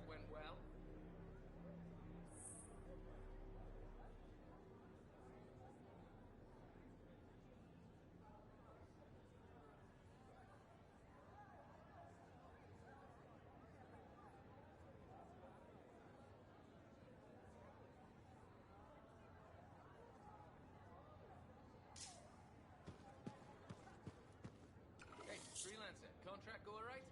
went well. Hey, freelancer, contract go alright?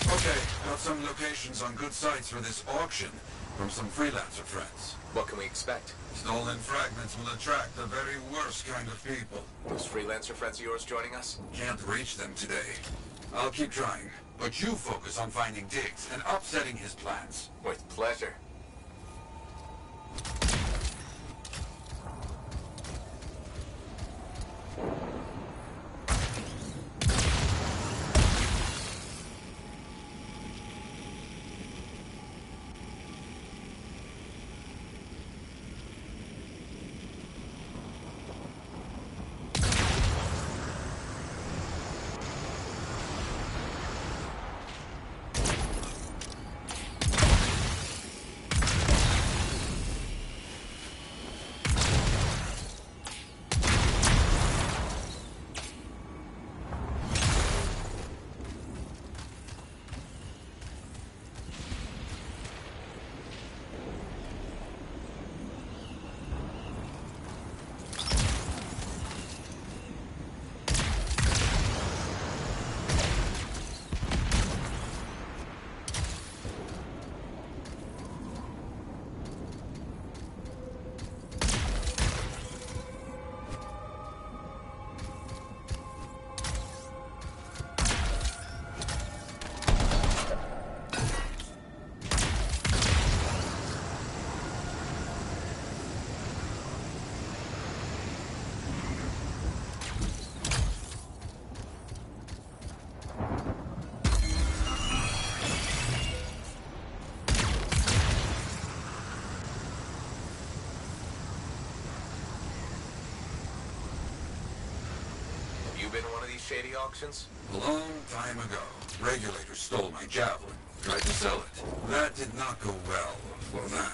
Okay, got some locations on good sites for this auction from some freelancer friends. What can we expect? Stolen fragments will attract the very worst kind of people. Those freelancer friends of yours joining us? Can't reach them today. I'll keep trying, but you focus on finding Diggs and upsetting his plans. With pleasure. these shady auctions? A long time ago, regulators stole my javelin. Tried to sell it. That did not go well for them.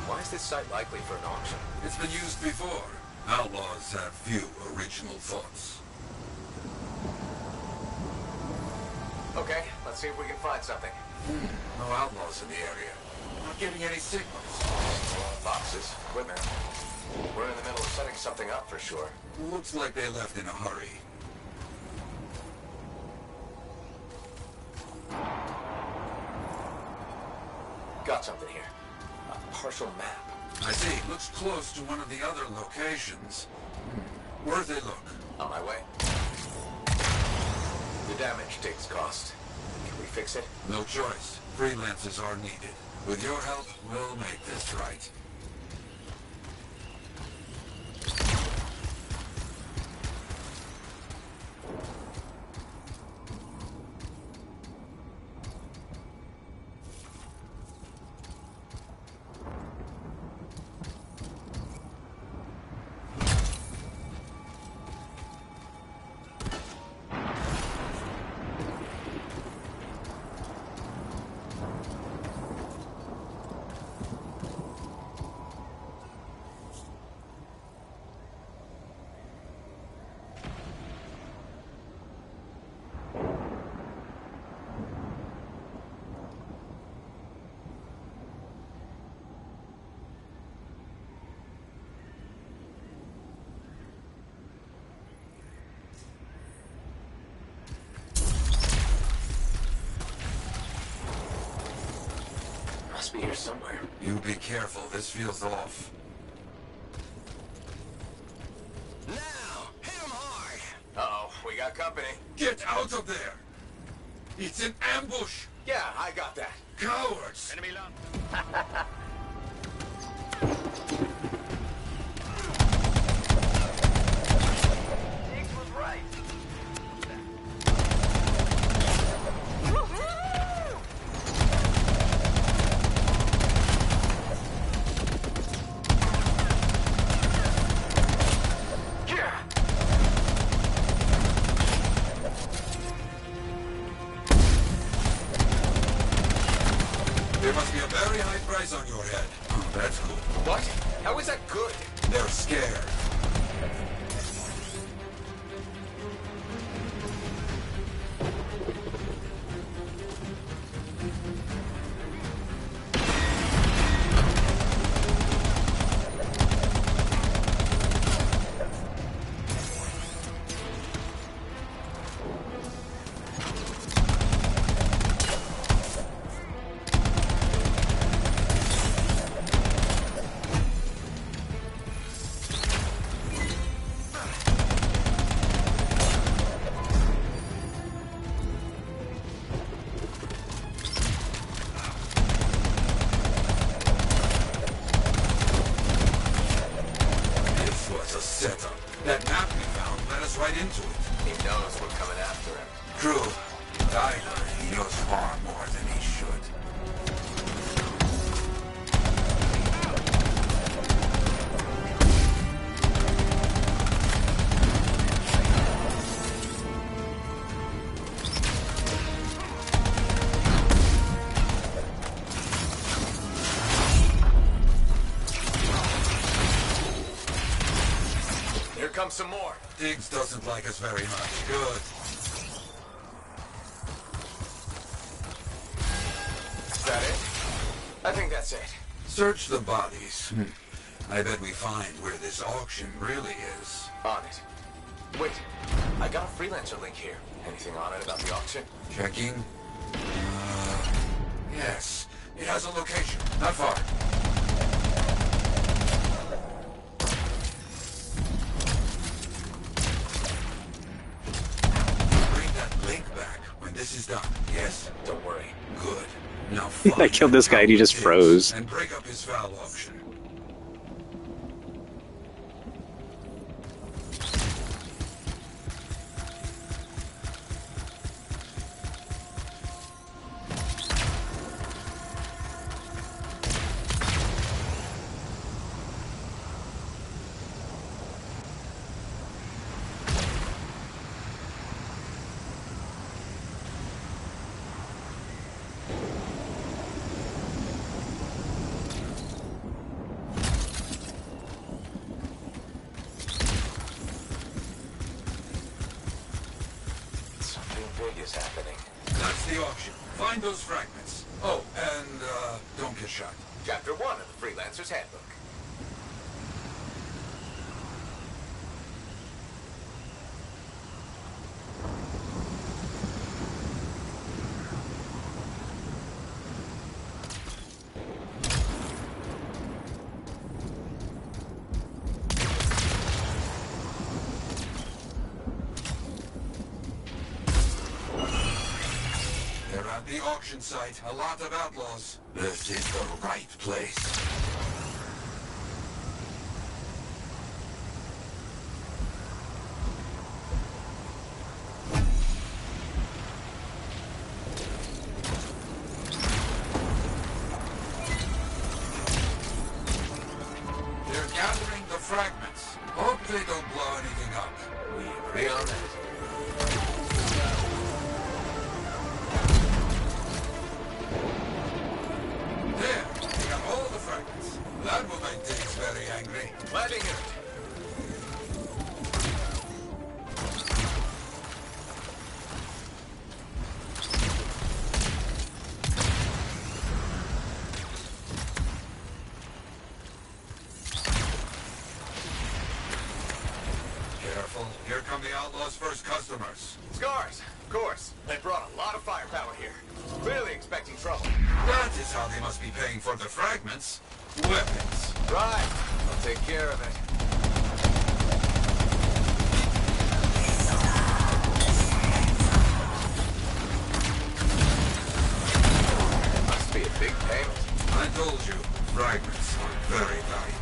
Why is this site likely for an auction? It's been used before. Outlaws have few original thoughts. Okay, let's see if we can find something. No outlaws in the area. Not getting any signals. Boxes, equipment. We're in the middle of setting something up for sure. Looks like they left in a hurry. Got something here. A partial map. I see. Looks close to one of the other locations. Worth a look. On my way. The damage takes cost. Can we fix it? No choice. Freelancers are needed. With your help, we'll make this right. Must be here somewhere. You be careful. This feels off. Now! Hit him hard! Uh-oh, we got company. Get out of there! It's an ambush! Yeah, I got that. Cowards! Enemy locked. Diggs was right. There must be a very high price on your head. Oh, that's cool. What? How is that good? They're scared. Setup. That map we found led us right into it. He knows we're coming after him. True. I heard he knows far more than he should. Here comes some more. Diggs doesn't like us very much. Good. Is that it? I think that's it. Search the bodies. I bet we find where this auction really is. On it. Wait, I got a freelancer link here. Anything on it about the auction? Checking. Yes. It has a location. Not far. Bring that link back when this is done. Yes? Don't worry. Good. Now I killed this guy and he just froze. And break up his foul auction. Big is happening. That's the auction. Find those fragments. Oh, and, don't get shot. Chapter 1 of the Freelancer's Handbook. They're at the auction site. A lot of outlaws. This is the right place. They're gathering the fragments. Hope they don't blow anything up. We agree on that. There, we got all the fragments. That will make Diggs very angry. Landing it. Careful. Here come the outlaws' first customers. Scars, of course. They brought a lot of firepower here. Clearly expecting trouble. That is how they must be paying for the fragments. Weapons. Right. I'll take care of it. Must be a big payment. I told you, fragments are very valuable.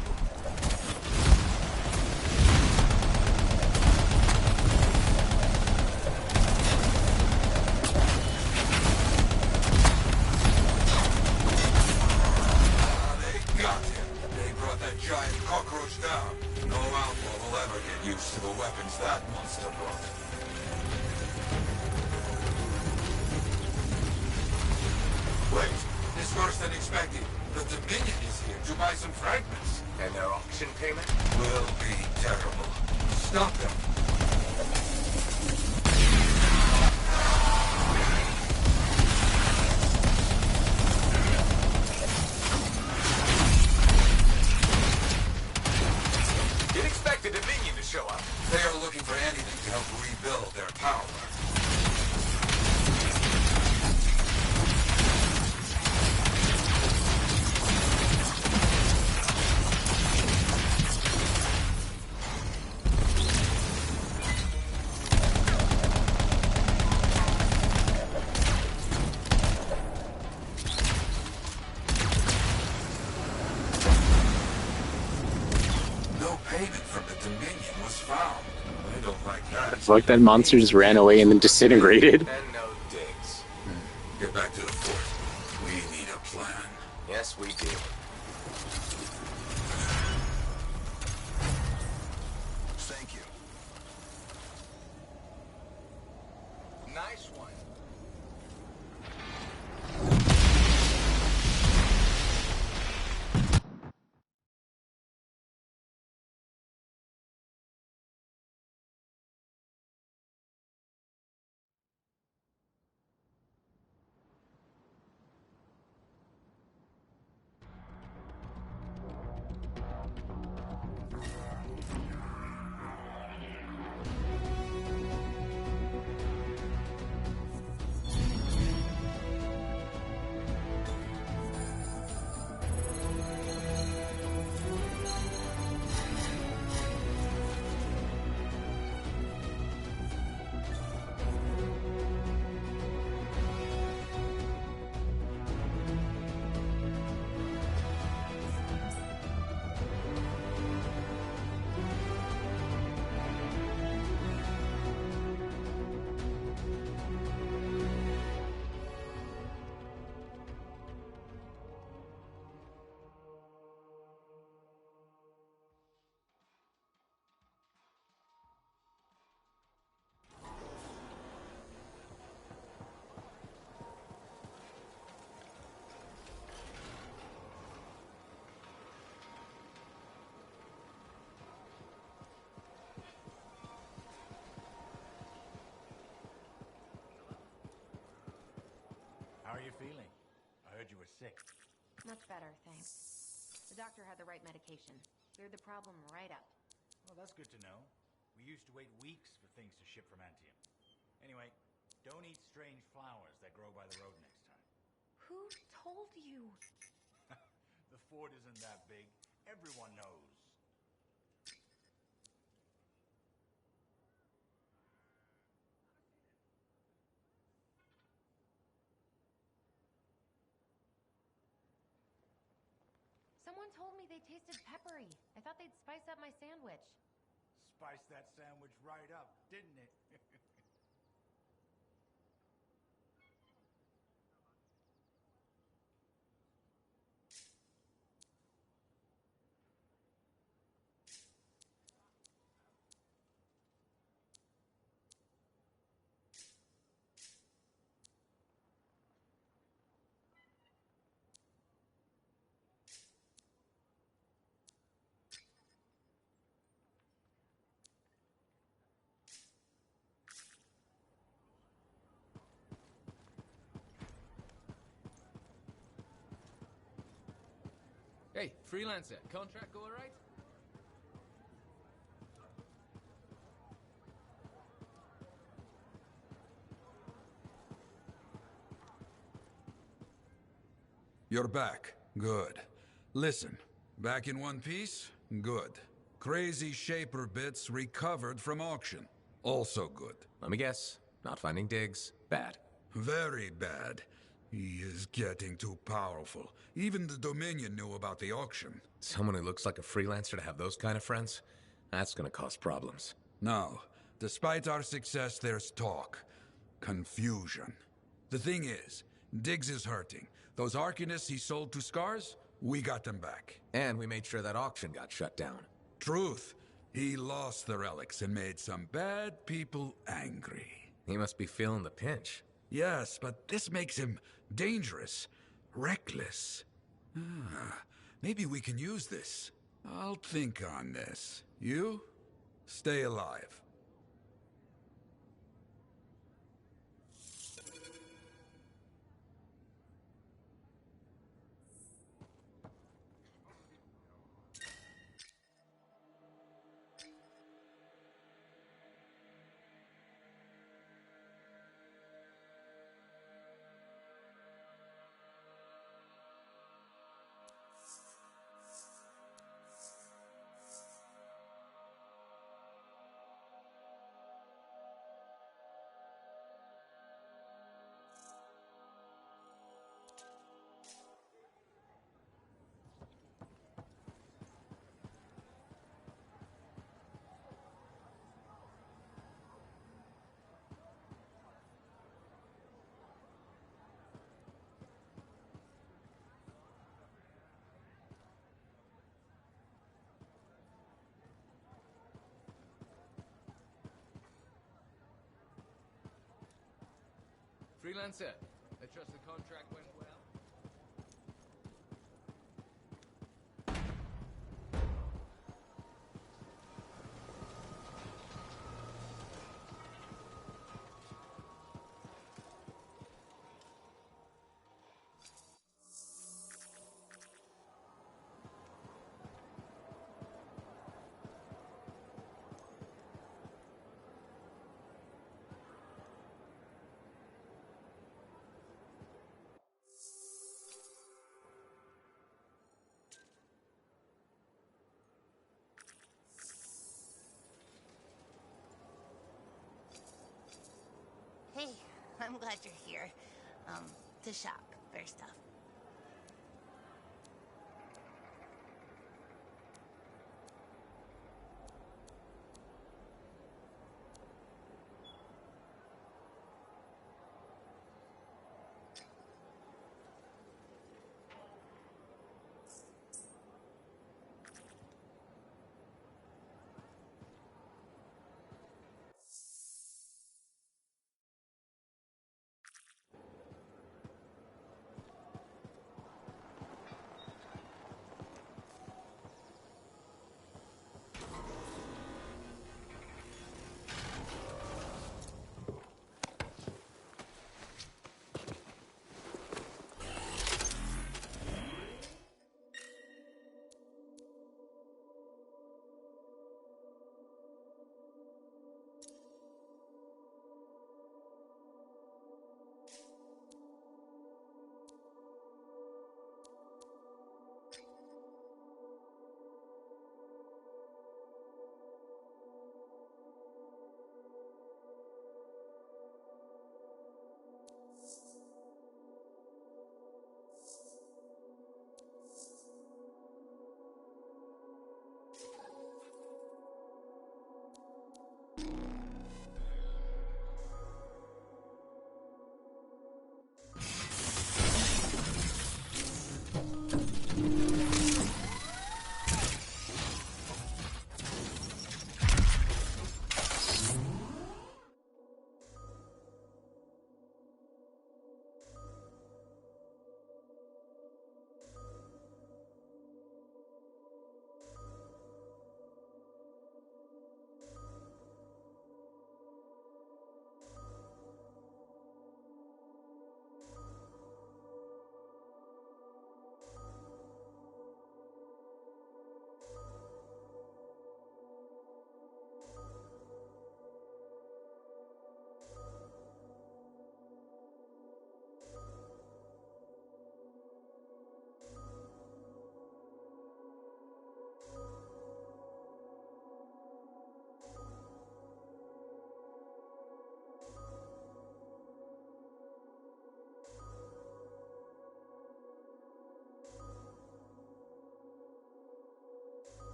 They got him. They brought that giant cockroach down. No outlaw will ever get used to the weapons that monster brought. Wait, it's worse than expected. The Dominion is here to buy some fragments. And their auction payment? Will be terrible. Stop them. You'd expect the Dominion to show up. They are looking for anything to help rebuild their power. No payment from the Dominion was found. I don't like that. Fuck, that monster just ran away and then disintegrated. And no digs. Get back to the fort. We need a plan. Yes, we do. was sick. Much better, thanks. The doctor had the right medication. Cleared the problem right up. Well, that's good to know. We used to wait weeks for things to ship from Anthem. Anyway, don't eat strange flowers that grow by the road next time. Who told you? The fort isn't that big. Everyone knows. Someone told me they tasted peppery. I thought they'd spice up my sandwich. Spiced that sandwich right up, didn't it? Hey, freelancer, contract go alright? You're back. Good. Listen, back in one piece? Good. Crazy Shaper bits recovered from auction. Also good. Let me guess. Not finding digs. Bad. Very bad. He is getting too powerful. Even the Dominion knew about the auction. Someone who looks like a freelancer to have those kind of friends? That's gonna cause problems. Now, despite our success, there's talk. Confusion. The thing is, Diggs is hurting. Those Arcanists he sold to Scars, we got them back. And we made sure that auction got shut down. Truth. He lost the relics and made some bad people angry. He must be feeling the pinch. Yes, but this makes him dangerous. Reckless. Maybe we can use this. I'll think on this. You? Stay alive. Freelancer, I trust the contract went well? Hey, I'm glad you're here. To shop for stuff.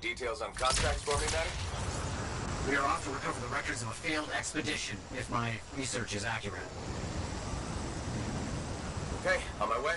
details on contracts for me, Matty? We are off to recover the records of a failed expedition, if my research is accurate. Okay, on my way.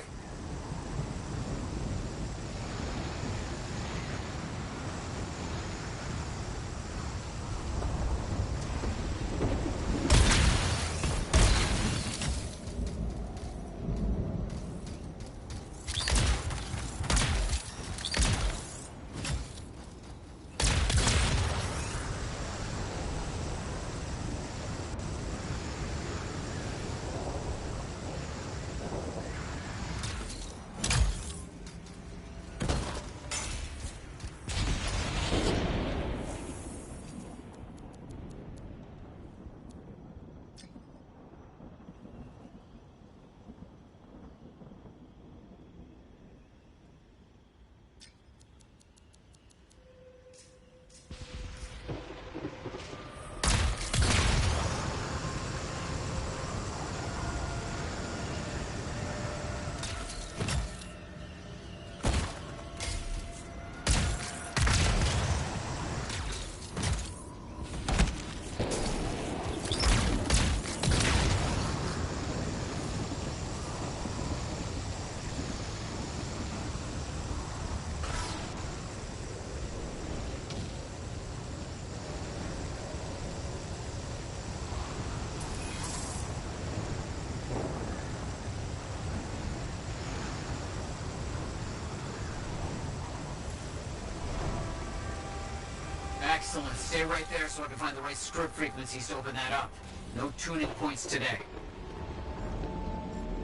Excellent. Stay right there so I can find the right script frequencies to open that up. No tuning points today.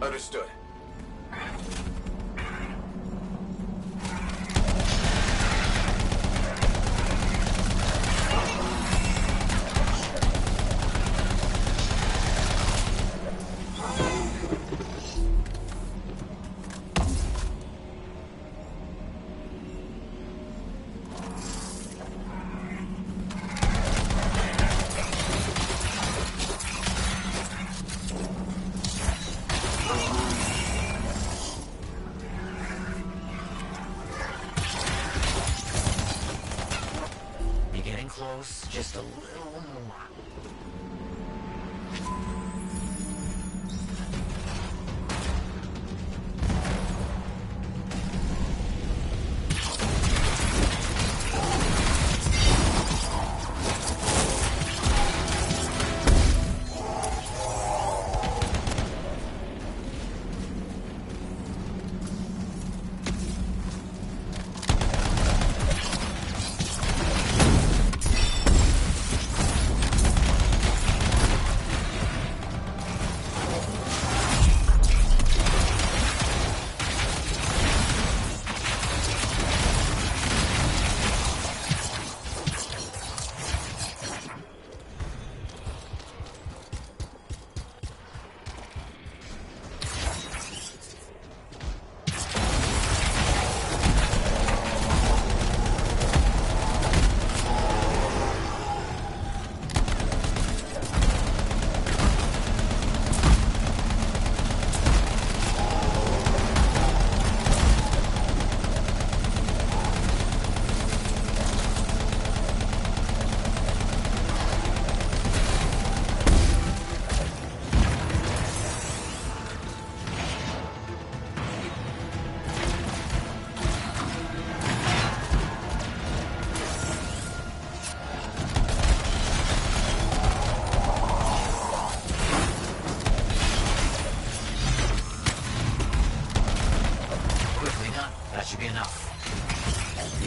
Understood. Close, just a little more.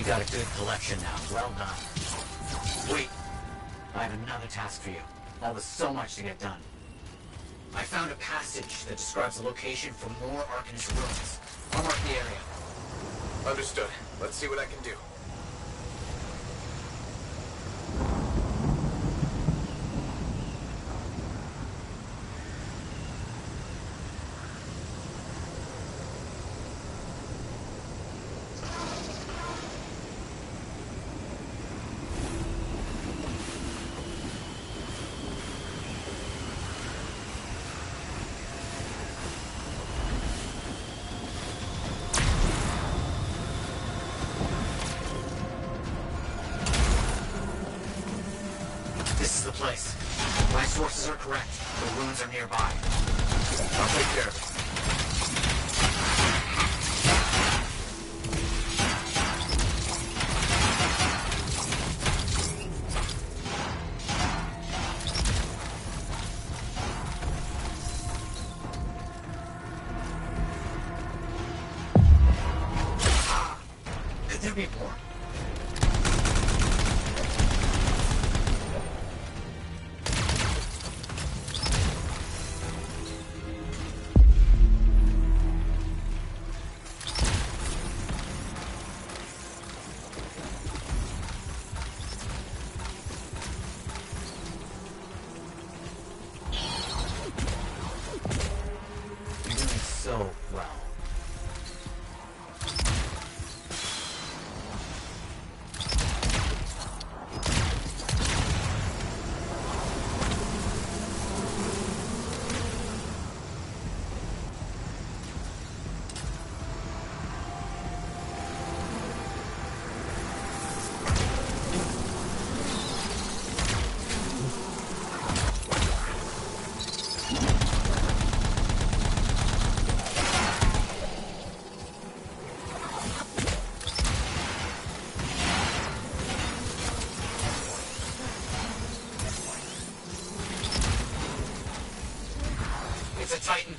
You got a good collection now. Well done. Wait. I have another task for you. That was so much to get done. I found a passage that describes the location for more Arcanist ruins. I'll mark the area. Understood. Let's see what I can do. sources are correct, the ruins are nearby. I'll take care of it. Could there be more? You're doing so well. It's a Titan.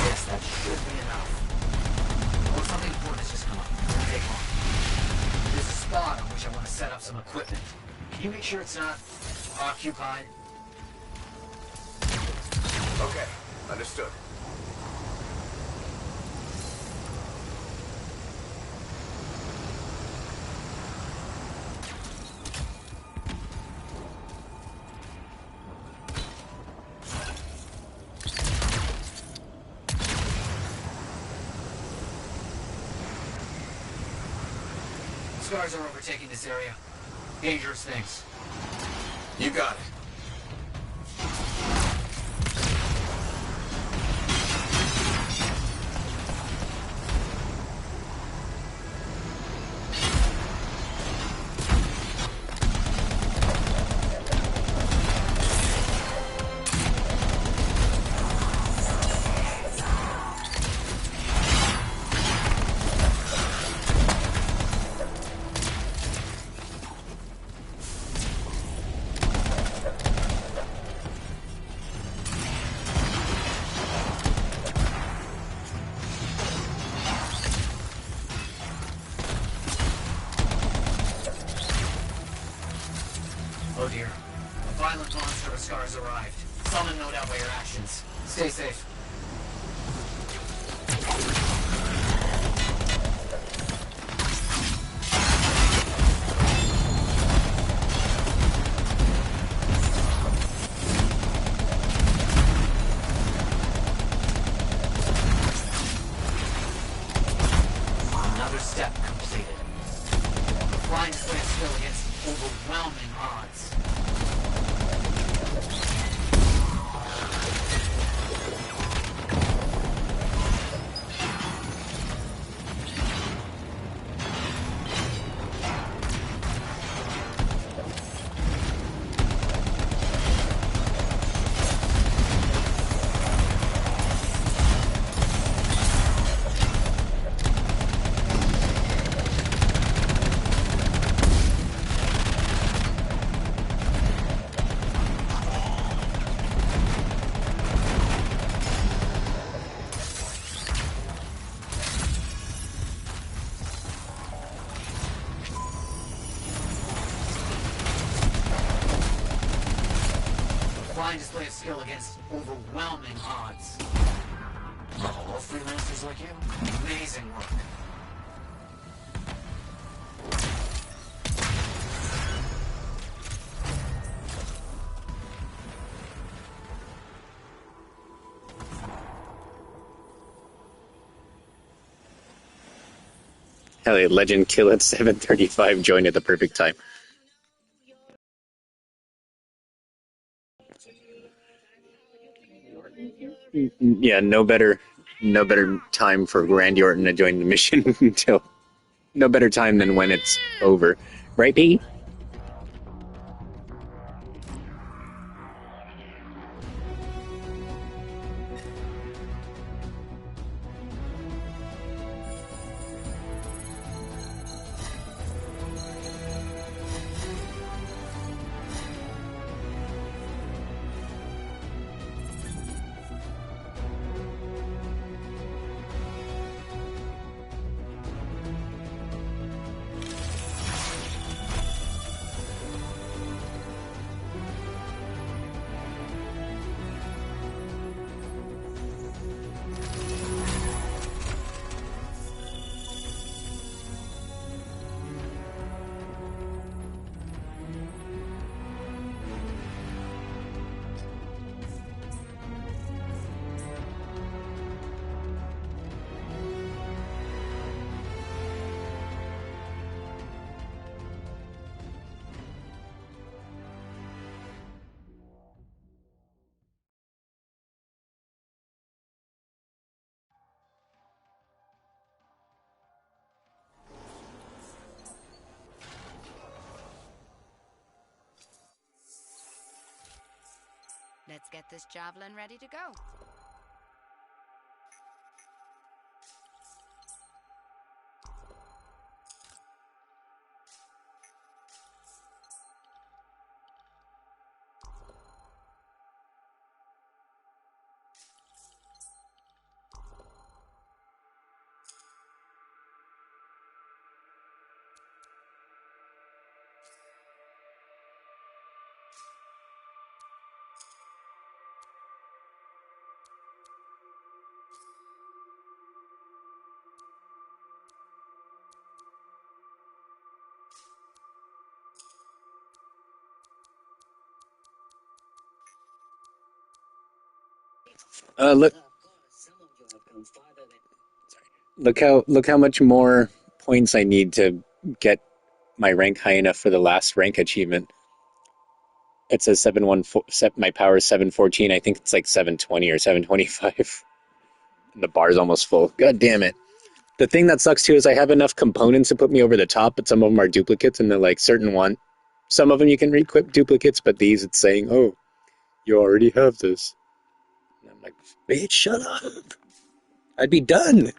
Yes, that should be enough. Oh, something important has just come up. It won't take long. There's a spot on which I want to set up some equipment. Can you make sure it's not occupied? Okay, understood. Scars are overtaking this area. Dangerous things. You got it. Oh dear. A violent monster of Scars arrived. Summoned no doubt by your actions. Stay safe. Another step completed. The flying stands still against overwhelming odds. display of skill against overwhelming odds. All freelancers like you, amazing work. Hell yeah, Legend kill at 7:35, join at the perfect time. Yeah, no better time for Randy Orton to join the mission until no better time than when it's over, right, Piggy? Let's get this javelin ready to go. Look, look how much more points I need to get my rank high enough for the last rank achievement. It says 714. My power is 714. I think it's like 720 or 725. The bar's almost full. God damn it. The thing that sucks too is I have enough components to put me over the top, but some of them are duplicates, and they're like certain one. Some of them you can re-equip duplicates, but these it's saying, oh, you already have this. And I'm like, bitch, shut up. I'd be done.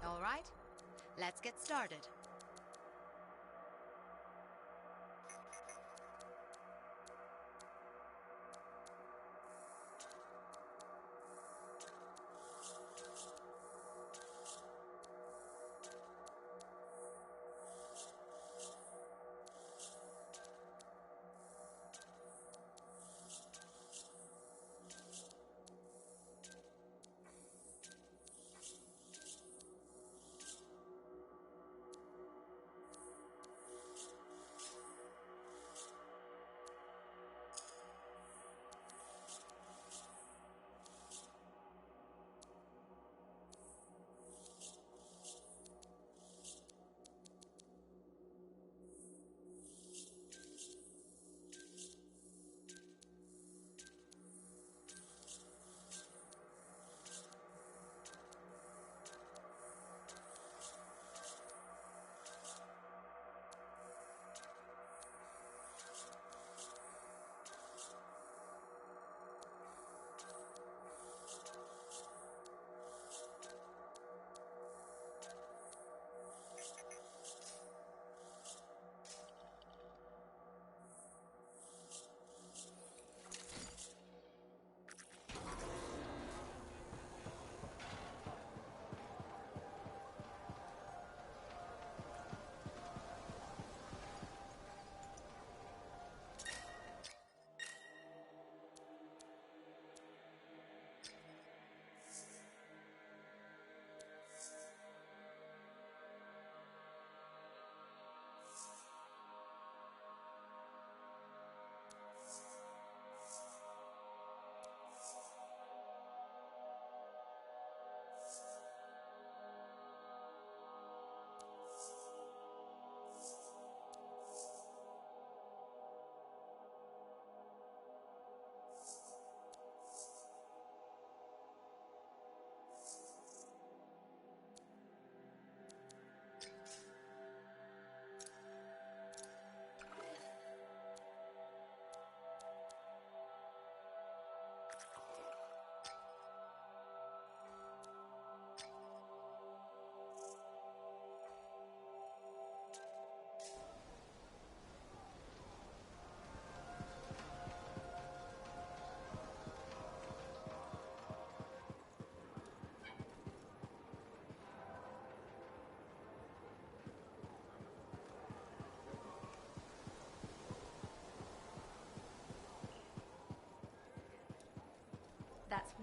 All right, let's get started.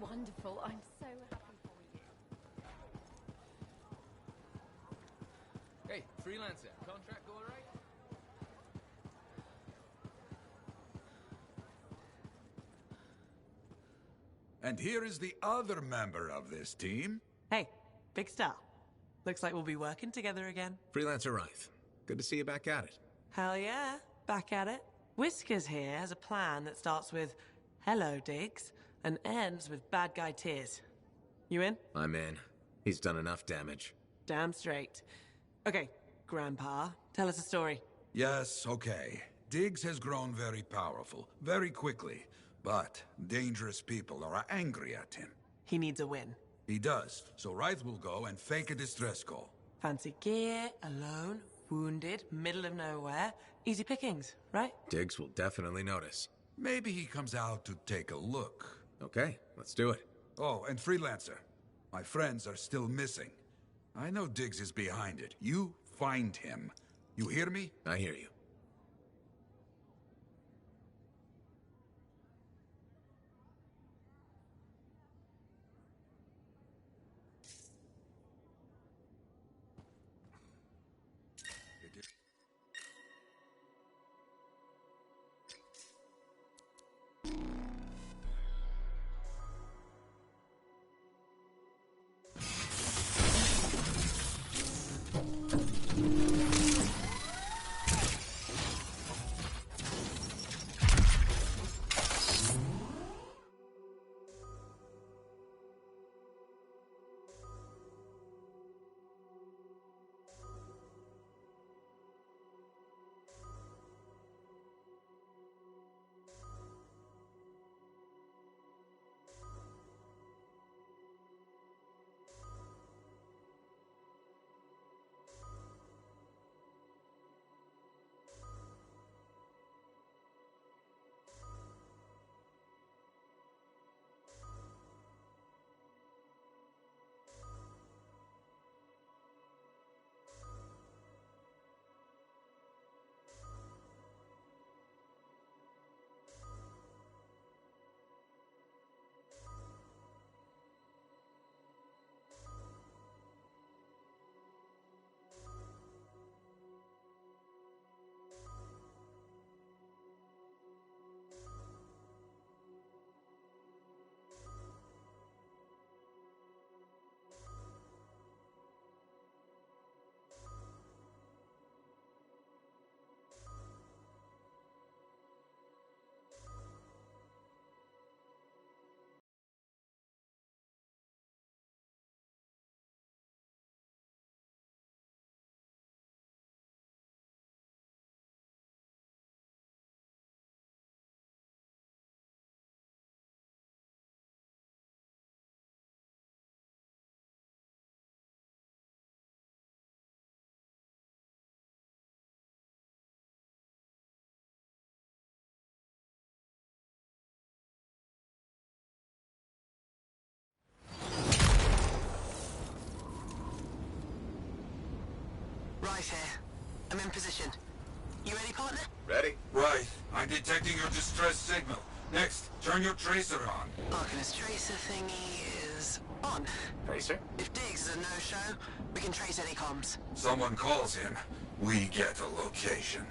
wonderful. I'm so happy for you. Hey, freelancer, contract all right? And here is the other member of this team. Hey, big star. Looks like we'll be working together again. Freelancer Wraith. Good to see you back at it. Hell yeah, back at it. Whiskers here has a plan that starts with "Hello, Diggs" and ends with "Bad guy tears." You in? I'm in. He's done enough damage. Damn straight. Okay, Grandpa, tell us a story. Yes, okay. Diggs has grown very powerful, very quickly. But dangerous people are angry at him. He needs a win. He does, so Wraith will go and fake a distress call. Fancy gear, alone, wounded, middle of nowhere. Easy pickings, right? Diggs will definitely notice. Maybe he comes out to take a look. Okay, let's do it. Oh, and Freelancer. My friends are still missing. I know Diggs is behind it. You find him. You hear me? I hear you. Right here. I'm in position. You ready, partner? Ready? Right. I'm detecting your distress signal. Next, turn your tracer on. Arcanist tracer thingy is on. Tracer? If Diggs is a no-show, we can trace any comms. Someone calls him, we get a location.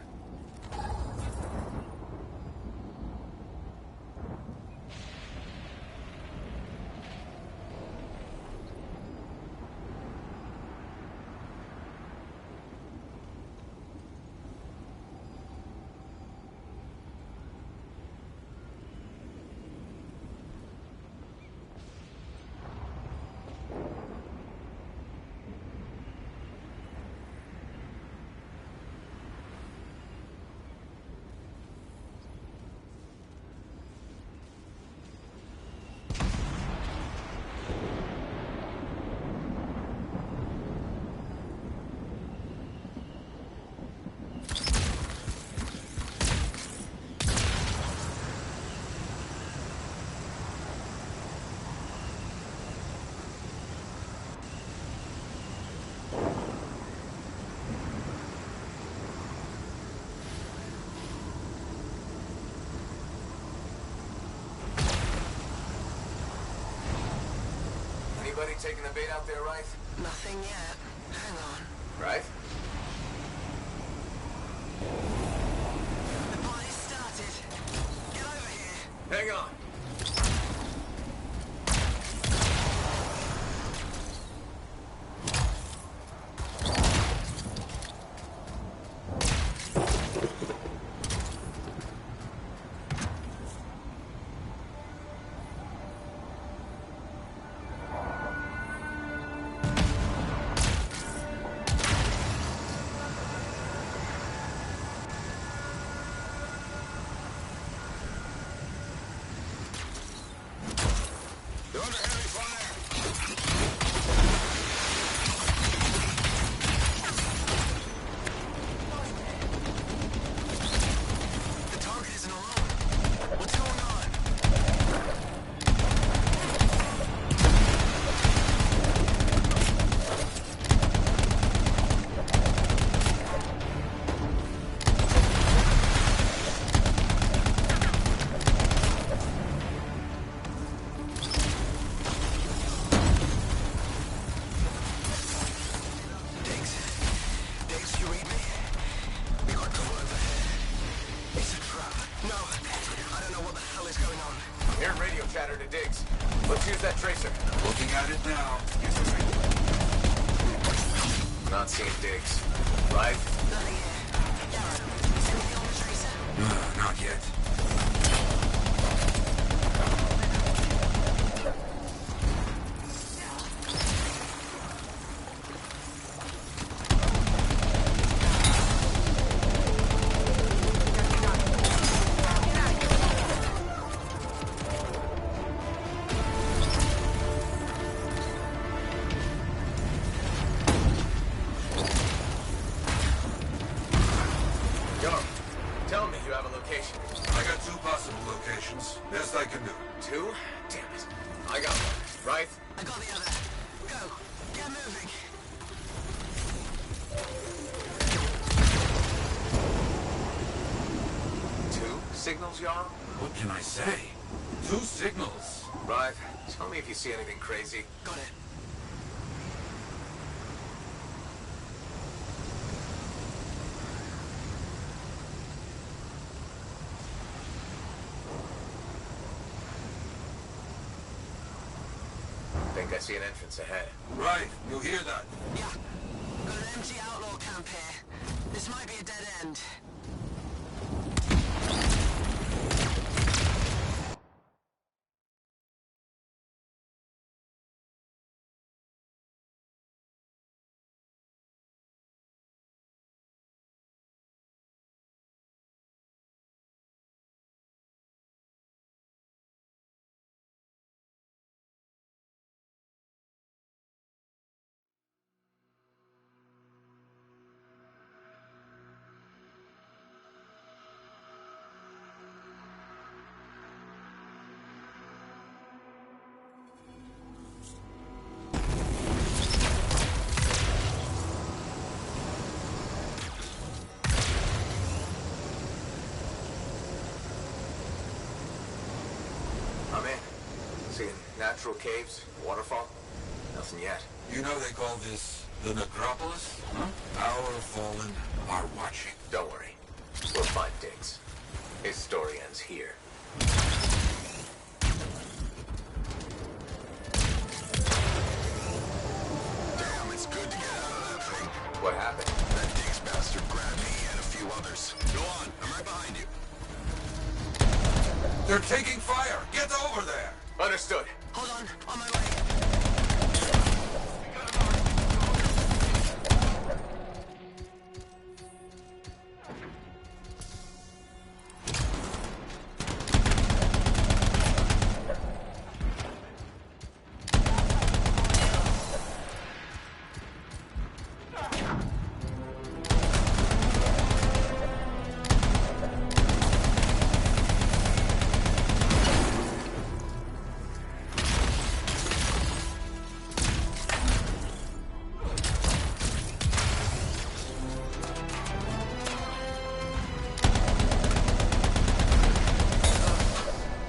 taking the bait out there, right? Nothing yet. Hang on. Right? The party's started. Get over here. Hang on. Not seeing digs. Right? Not yet. Best I can do. Two? Damn it. I got one. Right? I got the other. Go. Get moving. Two signals, Jarl? What can I say? Two signals. Right. Tell me if you see anything crazy. Got it. I see an entrance ahead. Right, you hear that? Yeah. Got an empty outlaw camp here. This might be a dead end. I'm in. Seeing natural caves, waterfall. Nothing yet. You know they call this the necropolis? Huh? Our fallen are watching. Don't worry. We'll find Diggs. His story ends here. Damn, it's good to get out of that thing. What happened? That Diggs bastard grabbed me and a few others. Go on, I'm right behind you. They're taking fire! Get over there! Understood. Hold on my way.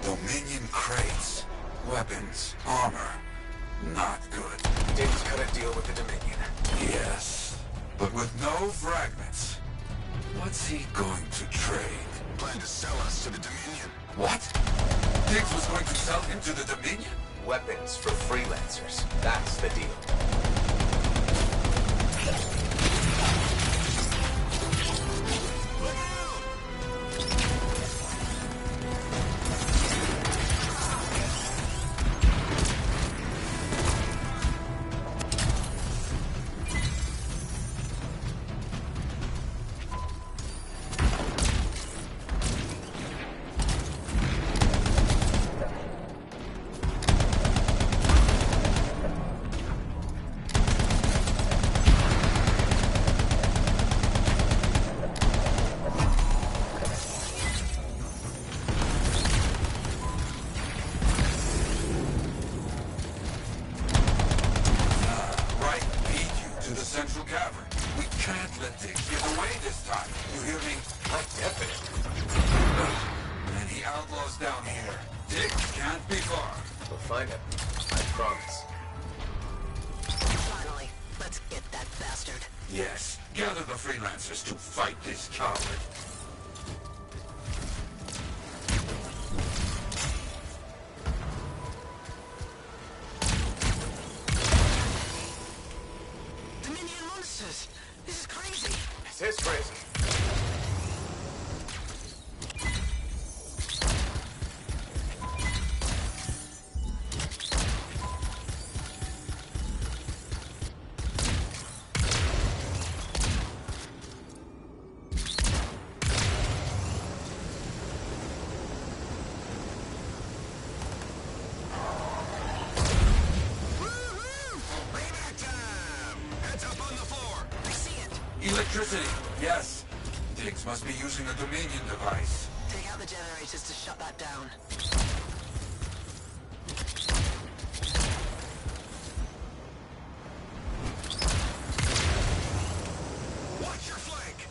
Dominion crates, weapons, armor. Not good. Diggs cut a deal with the Dominion. Yes, but with no fragments. What's he going to trade? Plan to sell us to the Dominion. What? Diggs was going to sell him to the Dominion? Weapons for freelancers. That's the deal. Central Cavern. We can't let Diggs get away this time. You hear me? Like definite. Many outlaws down here. Diggs can't be far. We'll find him. I promise. Finally, let's get that bastard. Yes. Gather the freelancers to fight this coward. This is crazy. This is crazy. Electricity, yes. Diggs must be using a Dominion device. Take out the generators to shut that down. Watch your flank!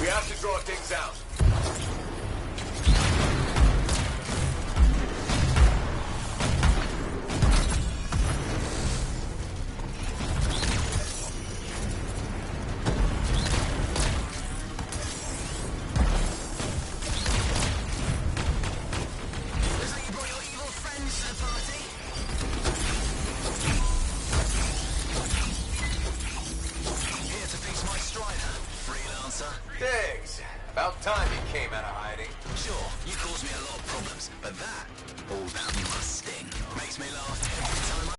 We have to draw Diggs out. Looks like you brought your evil friends to the party. Here to fix my Strider, freelancer. Diggs! About time he came out of hiding. Sure, you caused me a lot of problems, but that, all that must sting. Makes me laugh every time I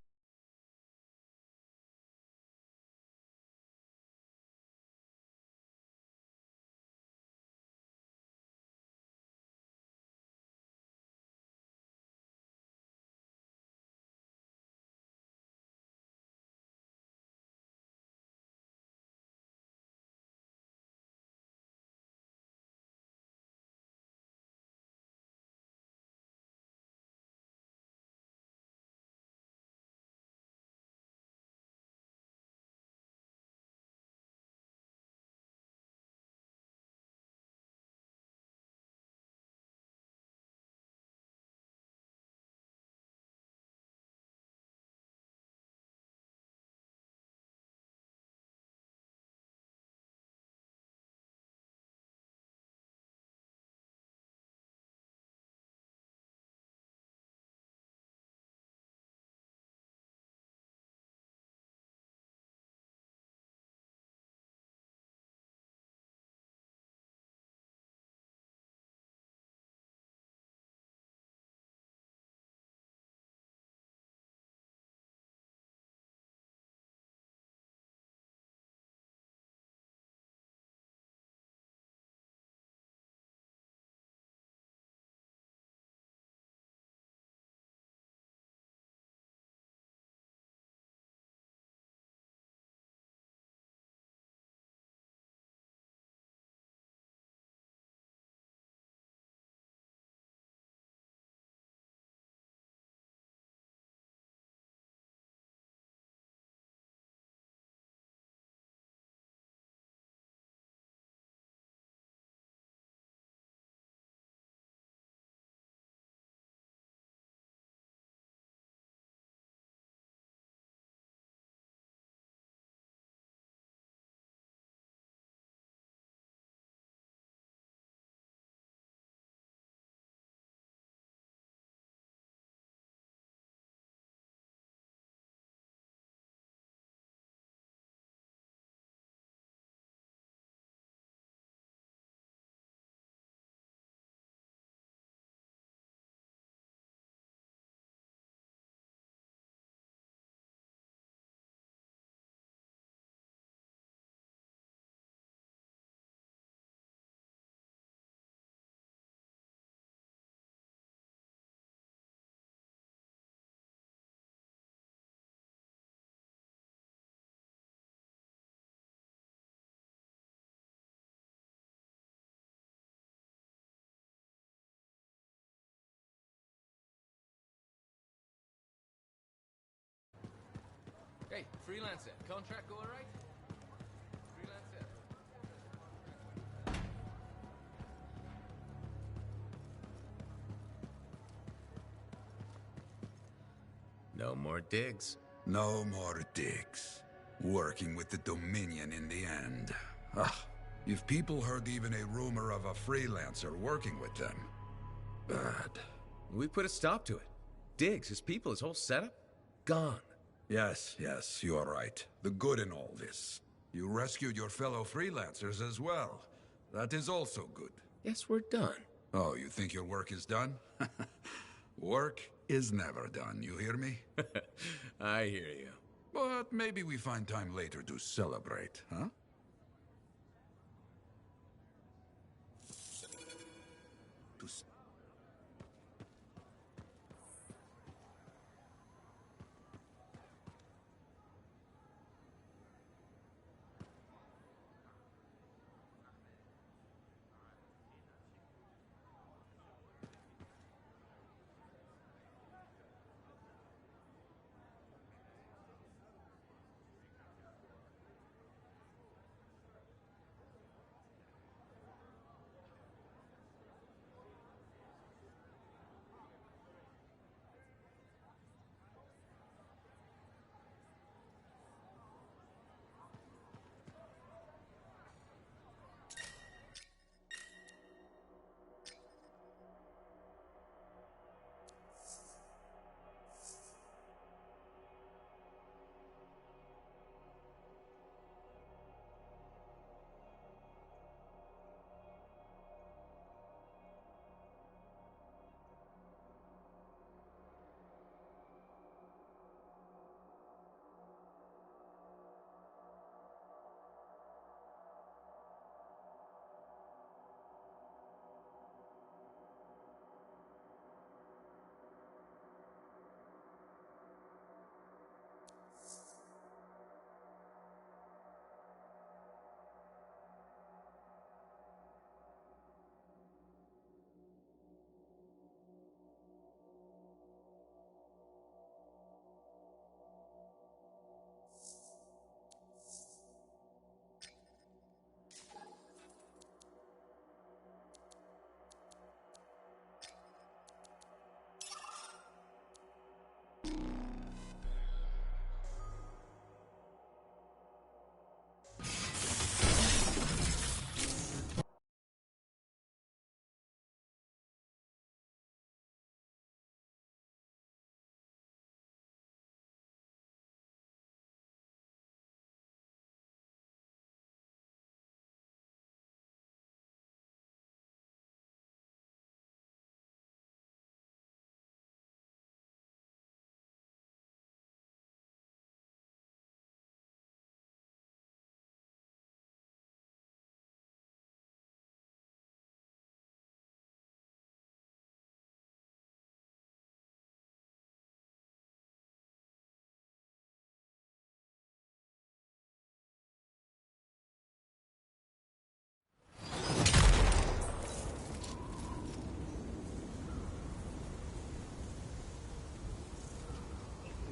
freelancer. Contract go alright? Freelancer. No more digs. No more digs. Working with the Dominion in the end. Ah, if people heard even a rumor of a freelancer working with them. Bad. We put a stop to it. Diggs, his people, his whole setup, gone. Yes, you are right. The good in all this. You rescued your fellow freelancers as well. That is also good. Yes, we're done. Oh, you think your work is done? Work is never done, you hear me? I hear you. But maybe we find time later to celebrate, huh?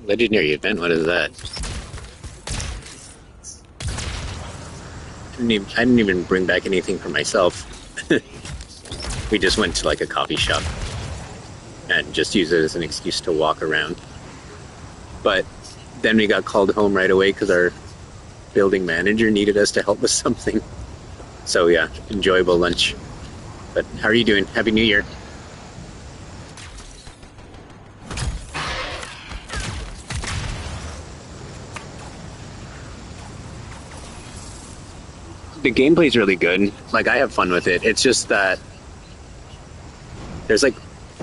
Legendary event, what is that? I didn't even bring back anything for myself. We just went to like a coffee shop and just used it as an excuse to walk around. But then we got called home right away because our building manager needed us to help with something. So yeah, enjoyable lunch. But how are you doing? Happy New Year. The gameplay's really good. Like, I have fun with it. It's just that there's like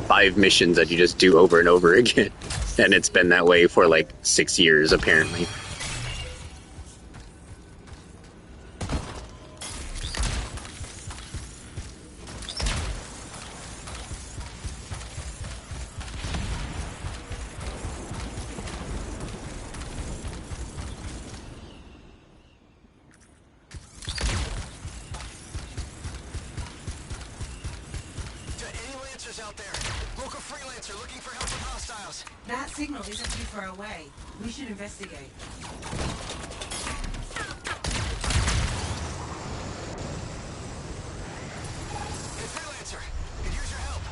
5 missions that you just do over and over again. And it's been that way for like 6 years, apparently. To any Lancers out there, look Local freelancer looking for help with hostiles. That signal isn't too far away. We should investigate. Hey, freelancer. Could use your help.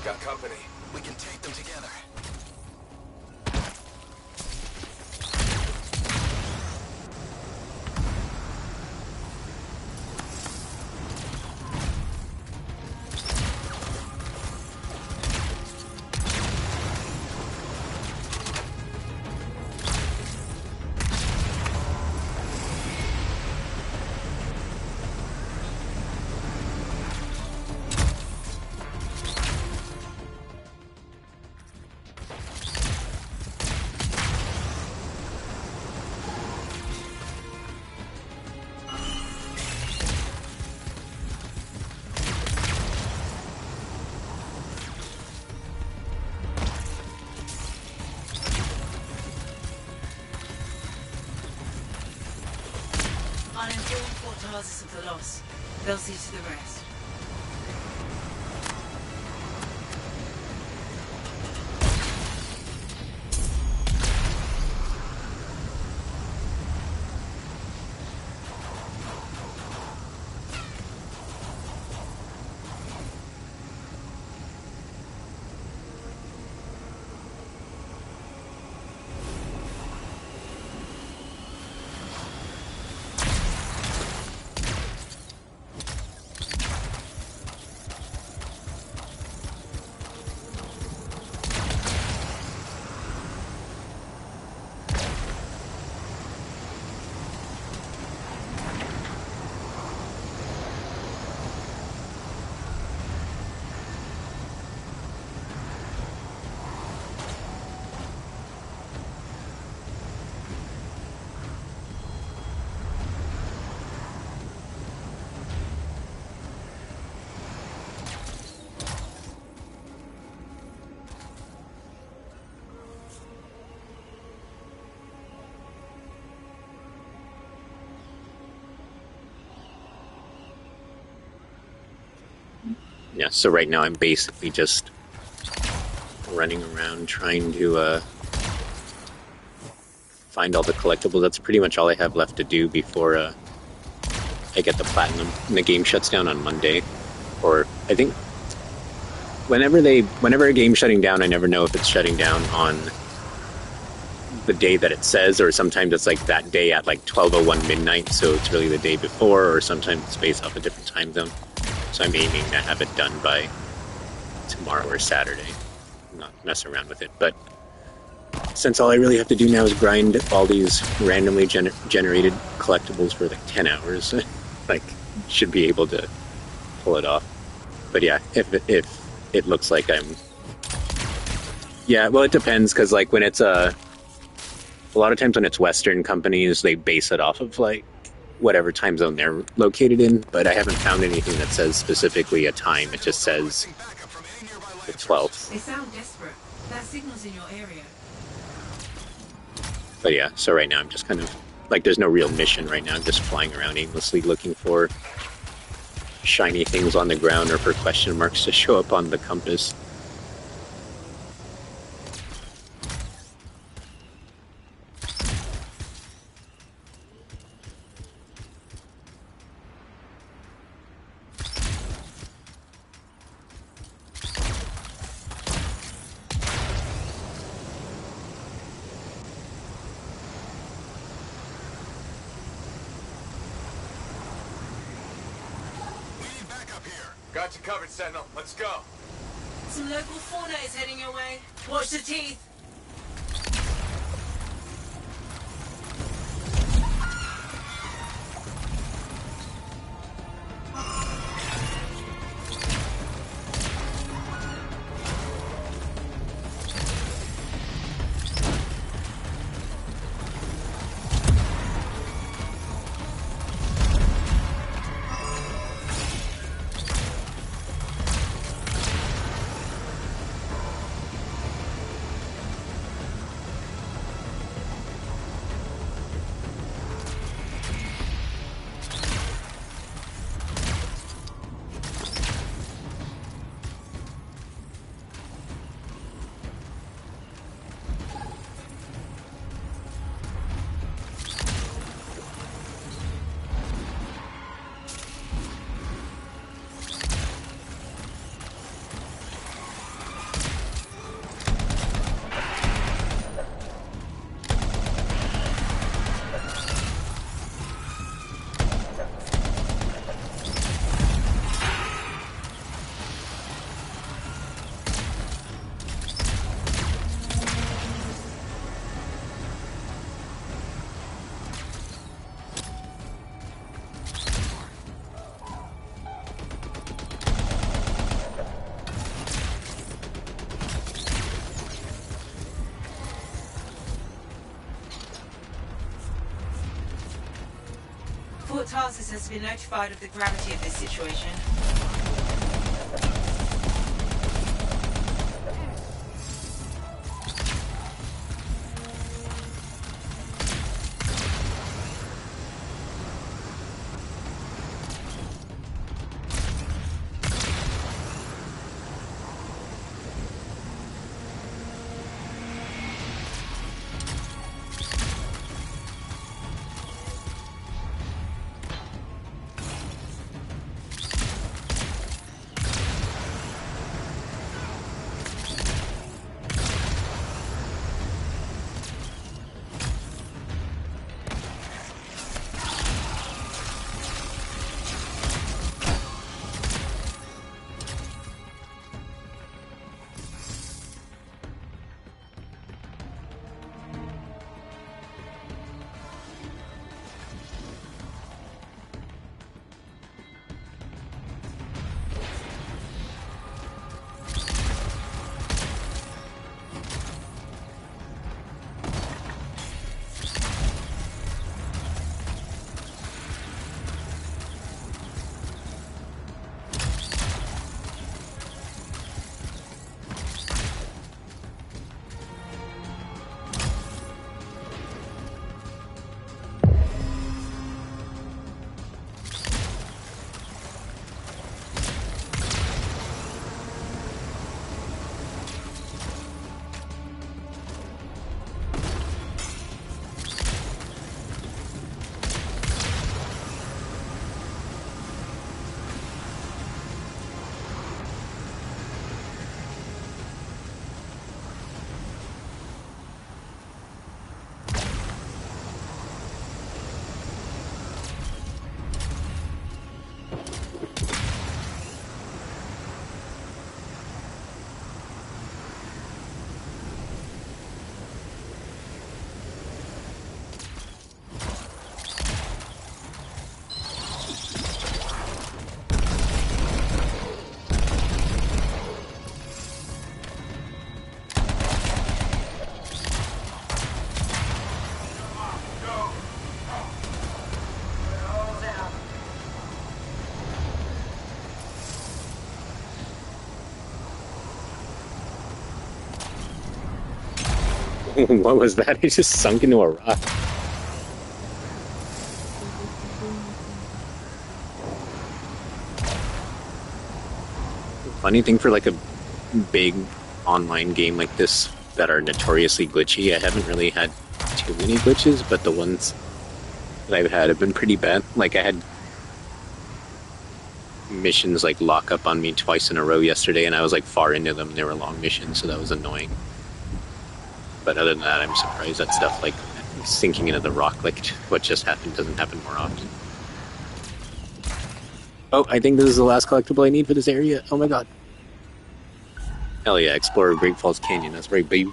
Got company. We can take them together. Uninformed what causes of the loss. They'll see to the rest. Yeah, so right now I'm basically just running around trying to find all the collectibles. That's pretty much all I have left to do before I get the platinum and the game shuts down on Monday. Or I think whenever a game's shutting down, I never know if it's shutting down on the day that it says, or sometimes it's like that day at like 12:01 midnight, so it's really the day before, or sometimes it's based off a different time zone. So I'm aiming to have it done by tomorrow or Saturday. Not mess around with it, but since all I really have to do now is grind all these randomly generated collectibles for like 10 hours, like, should be able to pull it off. But yeah, if it looks like I'm... Yeah, well, it depends, because like when it's a lot of times when it's Western companies, they base it off of like whatever time zone they're located in, but I haven't found anything that says specifically a time. It just says the 12th. They sound desperate. That signal's in your area. But yeah, so right now I'm just kind of, like, there's no real mission right now. I'm just flying around aimlessly looking for shiny things on the ground or for question marks to show up on the compass. Got you covered, Sentinel. Let's go. Some local fauna is heading your way. Watch the teeth. Fort Tarsus has been notified of the gravity of this situation. What was that? It just sunk into a rock. Funny thing for like a big online game like this that are notoriously glitchy, I haven't really had too many glitches, but the ones that I've had have been pretty bad. Like I had missions like lock up on me twice in a row yesterday, and I was like far into them. They were long missions, so that was annoying. But other than that, I'm surprised that stuff like sinking into the rock, like what just happened, doesn't happen more often. Oh, I think this is the last collectible I need for this area. Oh my god. Hell yeah, Explorer of Great Falls Canyon. That's right, baby.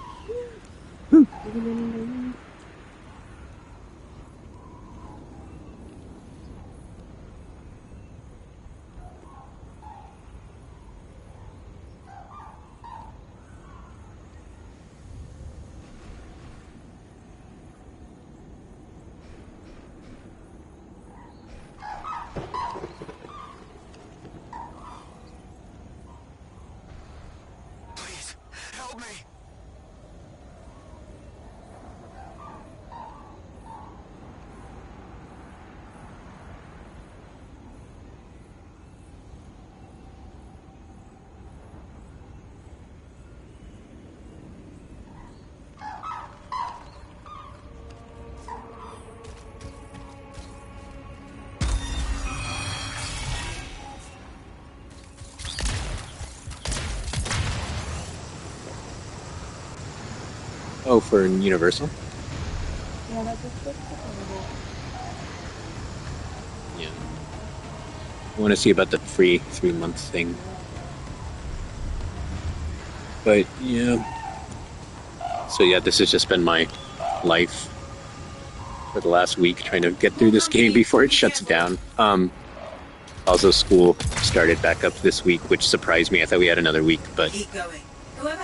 Please, help me. Oh, for Universal? Yeah. I want to see about the free 3-month thing. But, yeah. So yeah, this has just been my life for the last week, trying to get through this game before it shuts down. Also, school started back up this week, which surprised me. I thought we had another week, but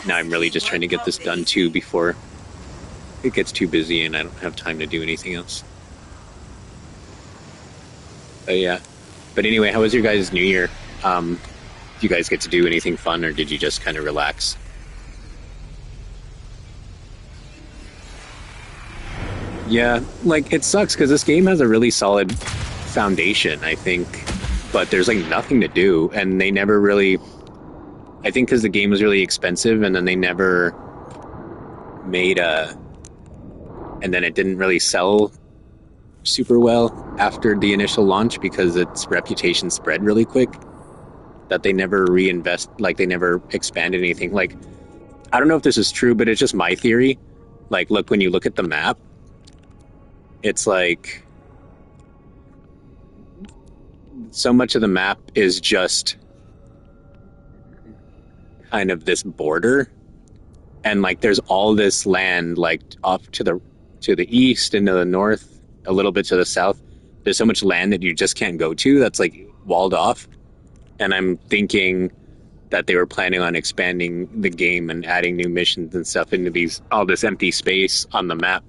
now I'm really just trying to get this done too before it gets too busy and I don't have time to do anything else. But yeah. But anyway, how was your guys' New Year? Did you guys get to do anything fun, or did you just kind of relax? Yeah, like, it sucks because this game has a really solid foundation, I think, but there's like nothing to do, and they never really, I think because the game was really expensive, and then they never made and then it didn't really sell super well after the initial launch because its reputation spread really quick, that they never they never expanded anything. Like, I don't know if this is true, but it's just my theory. Like, look, when you look at the map, it's like so much of the map is just kind of this border, and like there's all this land like off to the east and to the north, a little bit to the south. There's so much land that you just can't go to, that's like walled off. And I'm thinking that they were planning on expanding the game and adding new missions and stuff into all this empty space on the map,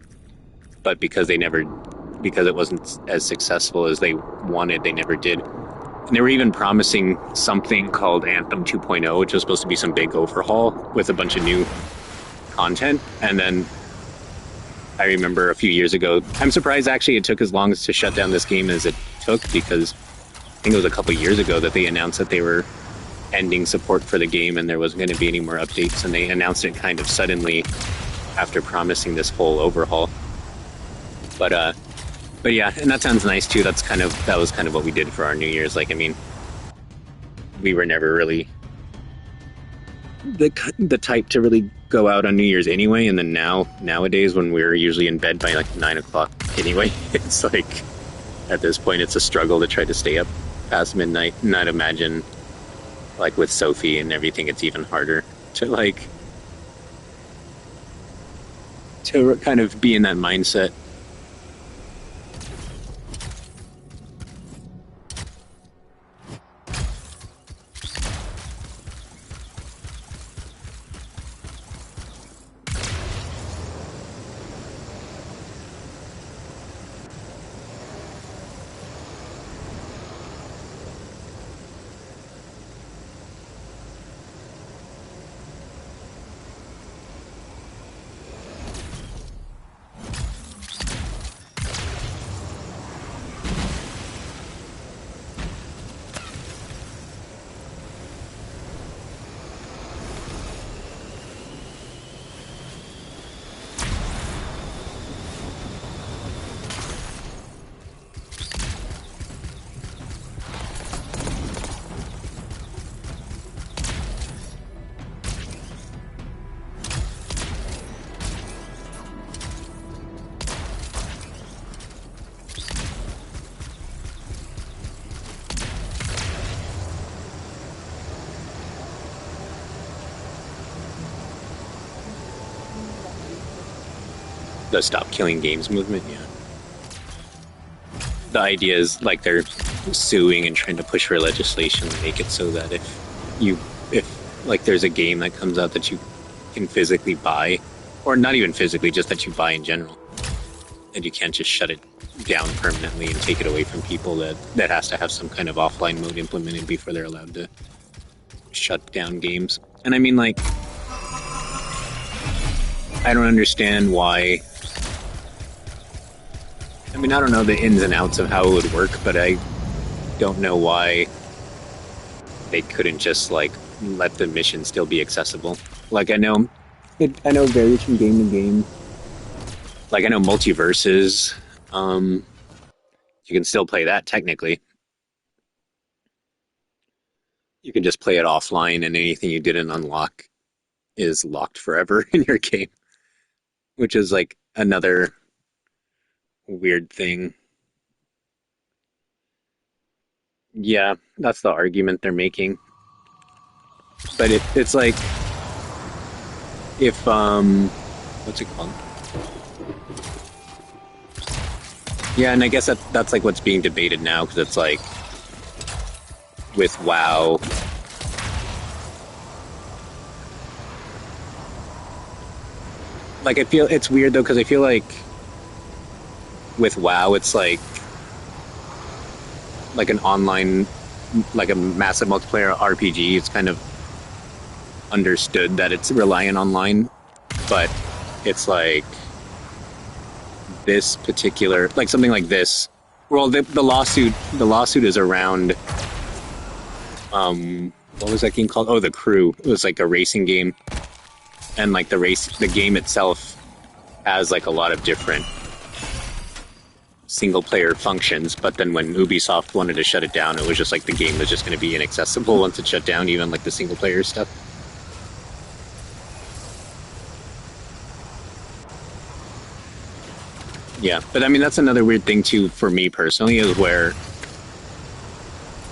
but because it wasn't as successful as they wanted, they never did. And they were even promising something called Anthem 2.0, which was supposed to be some big overhaul with a bunch of new content. And then I remember a few years ago, I'm surprised actually it took as long to shut down this game as it took, because I think it was a couple years ago that they announced that they were ending support for the game and there wasn't going to be any more updates, and they announced it kind of suddenly after promising this whole overhaul. But yeah, and that sounds nice too. That was kind of what we did for our New Year's. Like, I mean, we were never really the type to really go out on New Year's anyway, and then nowadays when we're usually in bed by like 9 o'clock anyway, it's like at this point it's a struggle to try to stay up past midnight. And I'd imagine like with Sophie and everything, it's even harder to kind of be in that mindset. the Stop Killing Games movement, yeah. The idea is like they're suing and trying to push for legislation to make it so that if like there's a game that comes out that you can physically buy, or not even physically, just that you buy in general, and you can't just shut it down permanently and take it away from people, that has to have some kind of offline mode implemented before they're allowed to shut down games. And I mean, like, I don't understand why. I mean, I don't know the ins and outs of how it would work, but I don't know why they couldn't just, like, let the mission still be accessible. Like, I know it varies from game to game. Like, I know multiverses, you can still play that technically. You can just play it offline, and anything you didn't unlock is locked forever in your game, which is like another weird thing. Yeah, that's the argument they're making. But it's like, if what's it called? Yeah, and I guess that's like what's being debated now, because it's like with WoW, like, I feel it's weird though, because I feel like with WoW it's like an online, like a massive multiplayer RPG. It's kind of understood that it's reliant online, but it's like this particular, like something like this. Well, the lawsuit is around, what was that game called? Oh, The Crew. It was like a racing game, and like the game itself has like a lot of different single player functions, but then when Ubisoft wanted to shut it down, it was just like the game was just going to be inaccessible once it shut down, even like the single player stuff. Yeah, but I mean, that's another weird thing too for me personally, is where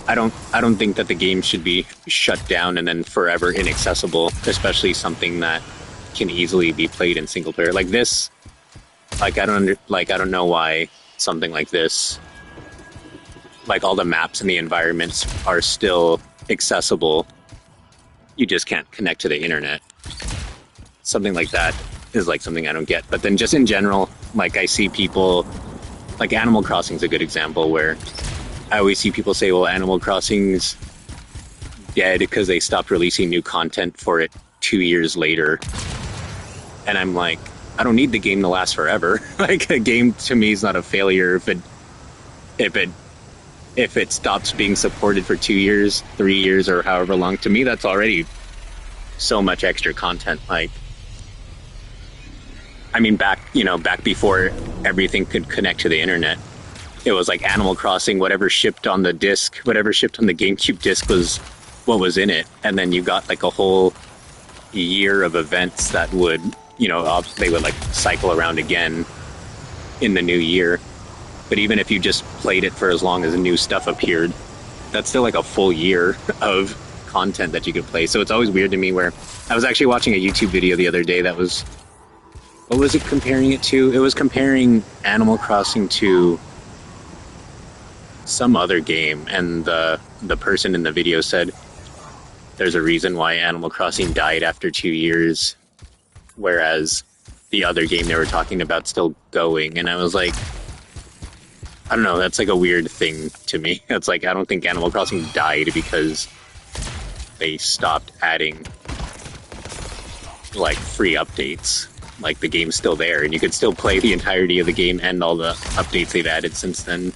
I don't think that the game should be shut down and then forever inaccessible, especially something that can easily be played in single player. Like this, like I don't know why something like this, like all the maps and the environments are still accessible. You just can't connect to the internet. Something like that is like something I don't get. But then just in general, like I see people, like Animal Crossing's a good example, where I always see people say, well, Animal Crossing's dead because they stopped releasing new content for it 2 years later. And I'm like, I don't need the game to last forever. Like, a game to me is not a failure if it stops being supported for 2 years, 3 years, or however long. To me, that's already so much extra content. Like, I mean, back before everything could connect to the internet, it was like Animal Crossing, whatever shipped on the disc, whatever shipped on the GameCube disc was what was in it. And then you got like a whole year of events that would, they would like cycle around again in the new year. But even if you just played it for as long as the new stuff appeared, that's still like a full year of content that you could play. So it's always weird to me, where I was actually watching a YouTube video the other day that was, what was it comparing it to? It was comparing Animal Crossing to some other game, and the person in the video said there's a reason why Animal Crossing died after 2 years, whereas the other game they were talking about still going. And I was like, I don't know, that's like a weird thing to me. It's like, I don't think Animal Crossing died because they stopped adding like free updates. Like, the game's still there, and you could still play the entirety of the game and all the updates they've added since then.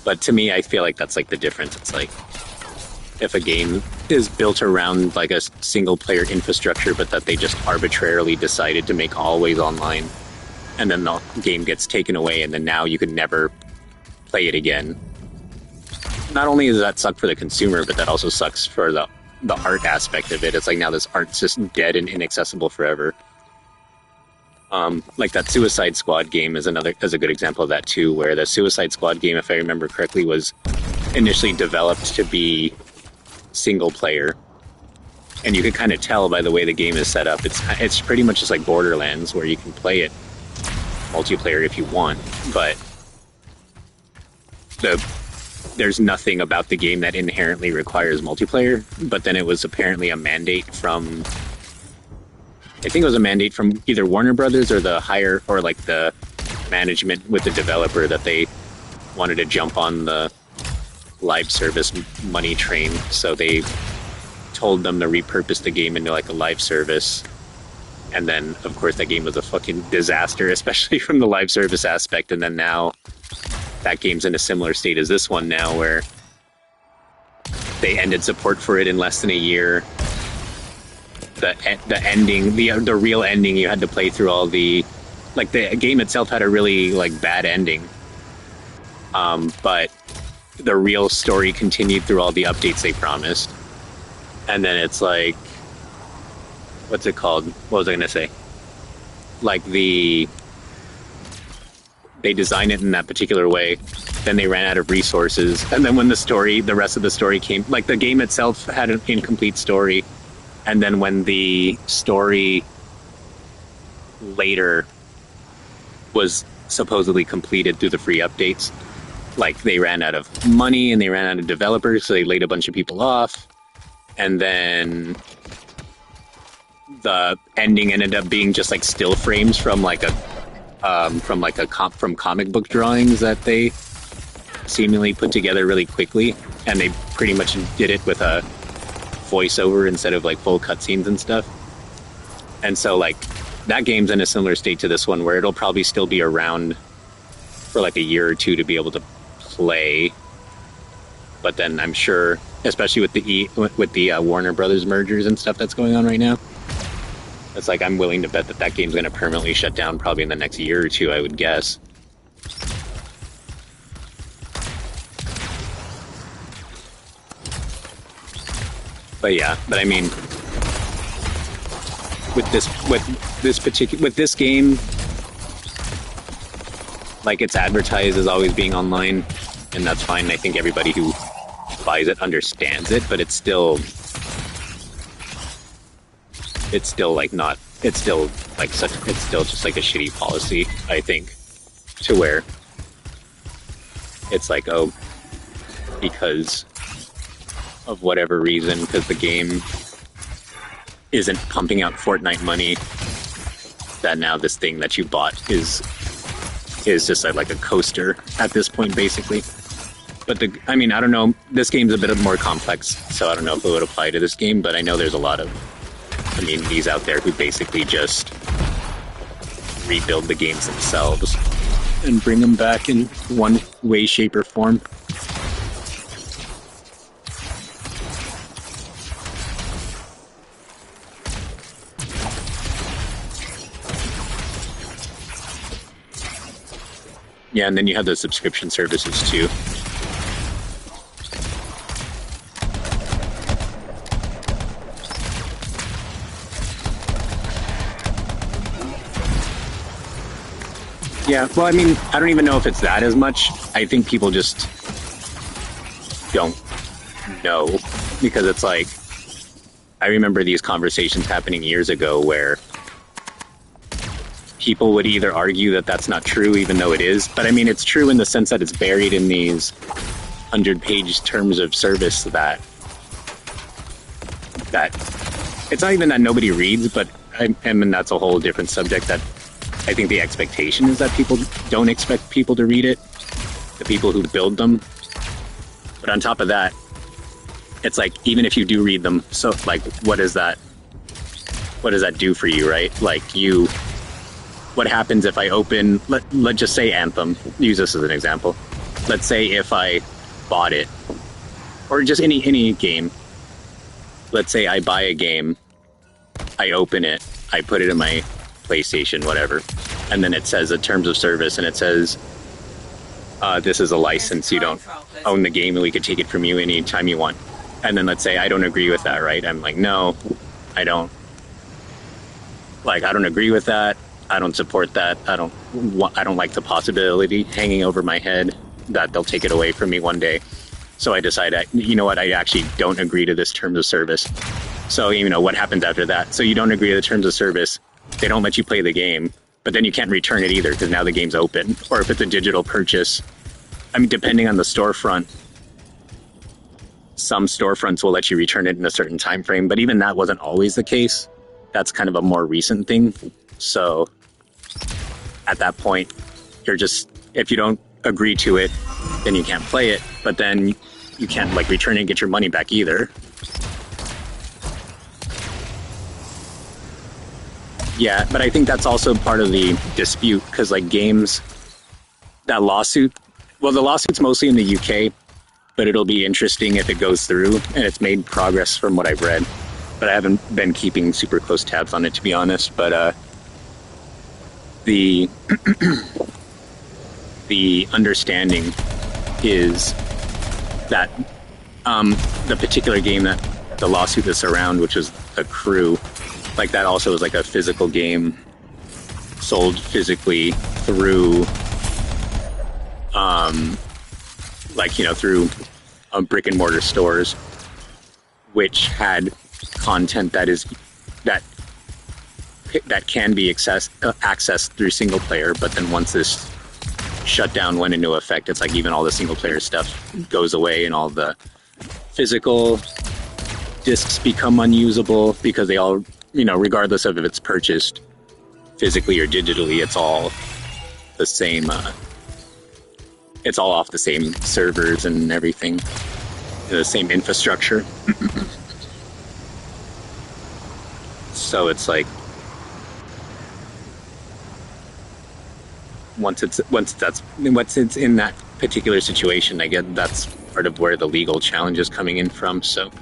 But to me, I feel like that's like the difference. It's like, if a game is built around like a single player infrastructure, but that they just arbitrarily decided to make always online, and then the game gets taken away, and then now you can never play it again. Not only does that suck for the consumer, but that also sucks for the art aspect of it. It's like, now this art's just dead and inaccessible forever. Like that Suicide Squad game is a good example of that too, where the Suicide Squad game, if I remember correctly, was initially developed to be single player, and you could kind of tell by the way the game is set up. It's pretty much just like Borderlands, where you can play it multiplayer if you want, but there's nothing about the game that inherently requires multiplayer. But then it was apparently a mandate from, I think it was a mandate from either Warner Brothers or the management with the developer, that they wanted to jump on the live service money train, so they told them to repurpose the game into like a live service. And then of course that game was a fucking disaster, especially from the live service aspect. And then now that game's in a similar state as this one now, where they ended support for it in less than a year. The ending, the real ending, you had to play through all the, like, the game itself had a really like bad ending, but the real story continued through all the updates they promised. And then it's like, what's it called? What was I gonna say? Like they designed it in that particular way, then they ran out of resources, and then when the rest of the story came, like the game itself had an incomplete story, and then when the story later was supposedly completed through the free updates, like they ran out of money and they ran out of developers, so they laid a bunch of people off, and then the ending ended up being just like still frames from comic book drawings that they seemingly put together really quickly, and they pretty much did it with a voiceover instead of like full cutscenes and stuff. And so like that game's in a similar state to this one, where it'll probably still be around for like a year or two to be able to play. But then I'm sure, especially with the Warner Brothers mergers and stuff that's going on right now, it's like I'm willing to bet that game's going to permanently shut down probably in the next year or two, I would guess. But yeah, but I mean, with this game, like, it's advertised as always being online, and that's fine. I think everybody who buys it understands it, but it's still like not, it's still just like a shitty policy, I think, to where it's like, oh, because of whatever reason, because the game isn't pumping out Fortnite money, that now this thing that you bought is just like a coaster at this point, basically. But I mean, I don't know, this game's a bit more complex, so I don't know if it would apply to this game, but I know there's a lot of communities out there who basically just rebuild the games themselves and bring them back in one way, shape, or form. Yeah, and then you have the subscription services too. Yeah, well, I mean, I don't even know if it's that as much. I think people just don't know, because it's like, I remember these conversations happening years ago where people would either argue that that's not true, even though it is. But I mean, it's true in the sense that it's buried in these 100-page terms of service that it's not even that nobody reads, but I mean, that's a whole different subject. That I think the expectation is that people don't expect people to read it, the people who build them. But on top of that, it's like, even if you do read them, so like, what does that do for you, right? Like, what happens if I open, let's just say Anthem, use this as an example. Let's say if I bought it, or just any game. Let's say I buy a game, I open it, I put it in my PlayStation, whatever, and then it says a terms of service, and it says, this is a license, you don't own the game, and we could take it from you anytime you want. And then let's say I don't agree with that, right? I'm like, no, I don't agree with that. I don't support that. I don't like the possibility hanging over my head that they'll take it away from me one day. So I decide, you know what, I actually don't agree to this terms of service. So, you know, what happens after that? So you don't agree to the terms of service, they don't let you play the game, but then you can't return it either because now the game's open. Or if it's a digital purchase, I mean, depending on the storefront, some storefronts will let you return it in a certain time frame, but even that wasn't always the case. That's kind of a more recent thing. So at that point, you're just, if you don't agree to it, then you can't play it, but then you can't like return it and get your money back either. Yeah, but I think that's also part of the dispute, because like games, that lawsuit, well, the lawsuit's mostly in the UK, but it'll be interesting if it goes through, and it's made progress from what I've read. But I haven't been keeping super close tabs on it, to be honest. But the the understanding is that the particular game that the lawsuit that's around, which was The Crew, like that also was like a physical game sold physically through like, you know, through brick and mortar stores, which had content that can be accessed through single player. But then once this shutdown went into effect, it's like even all the single player stuff goes away and all the physical discs become unusable, because they all, you know, regardless of if it's purchased physically or digitally, it's all the same. It's all off the same servers and everything, the same infrastructure. So it's like once it's in that particular situation, I get that's part of where the legal challenge is coming in from. So.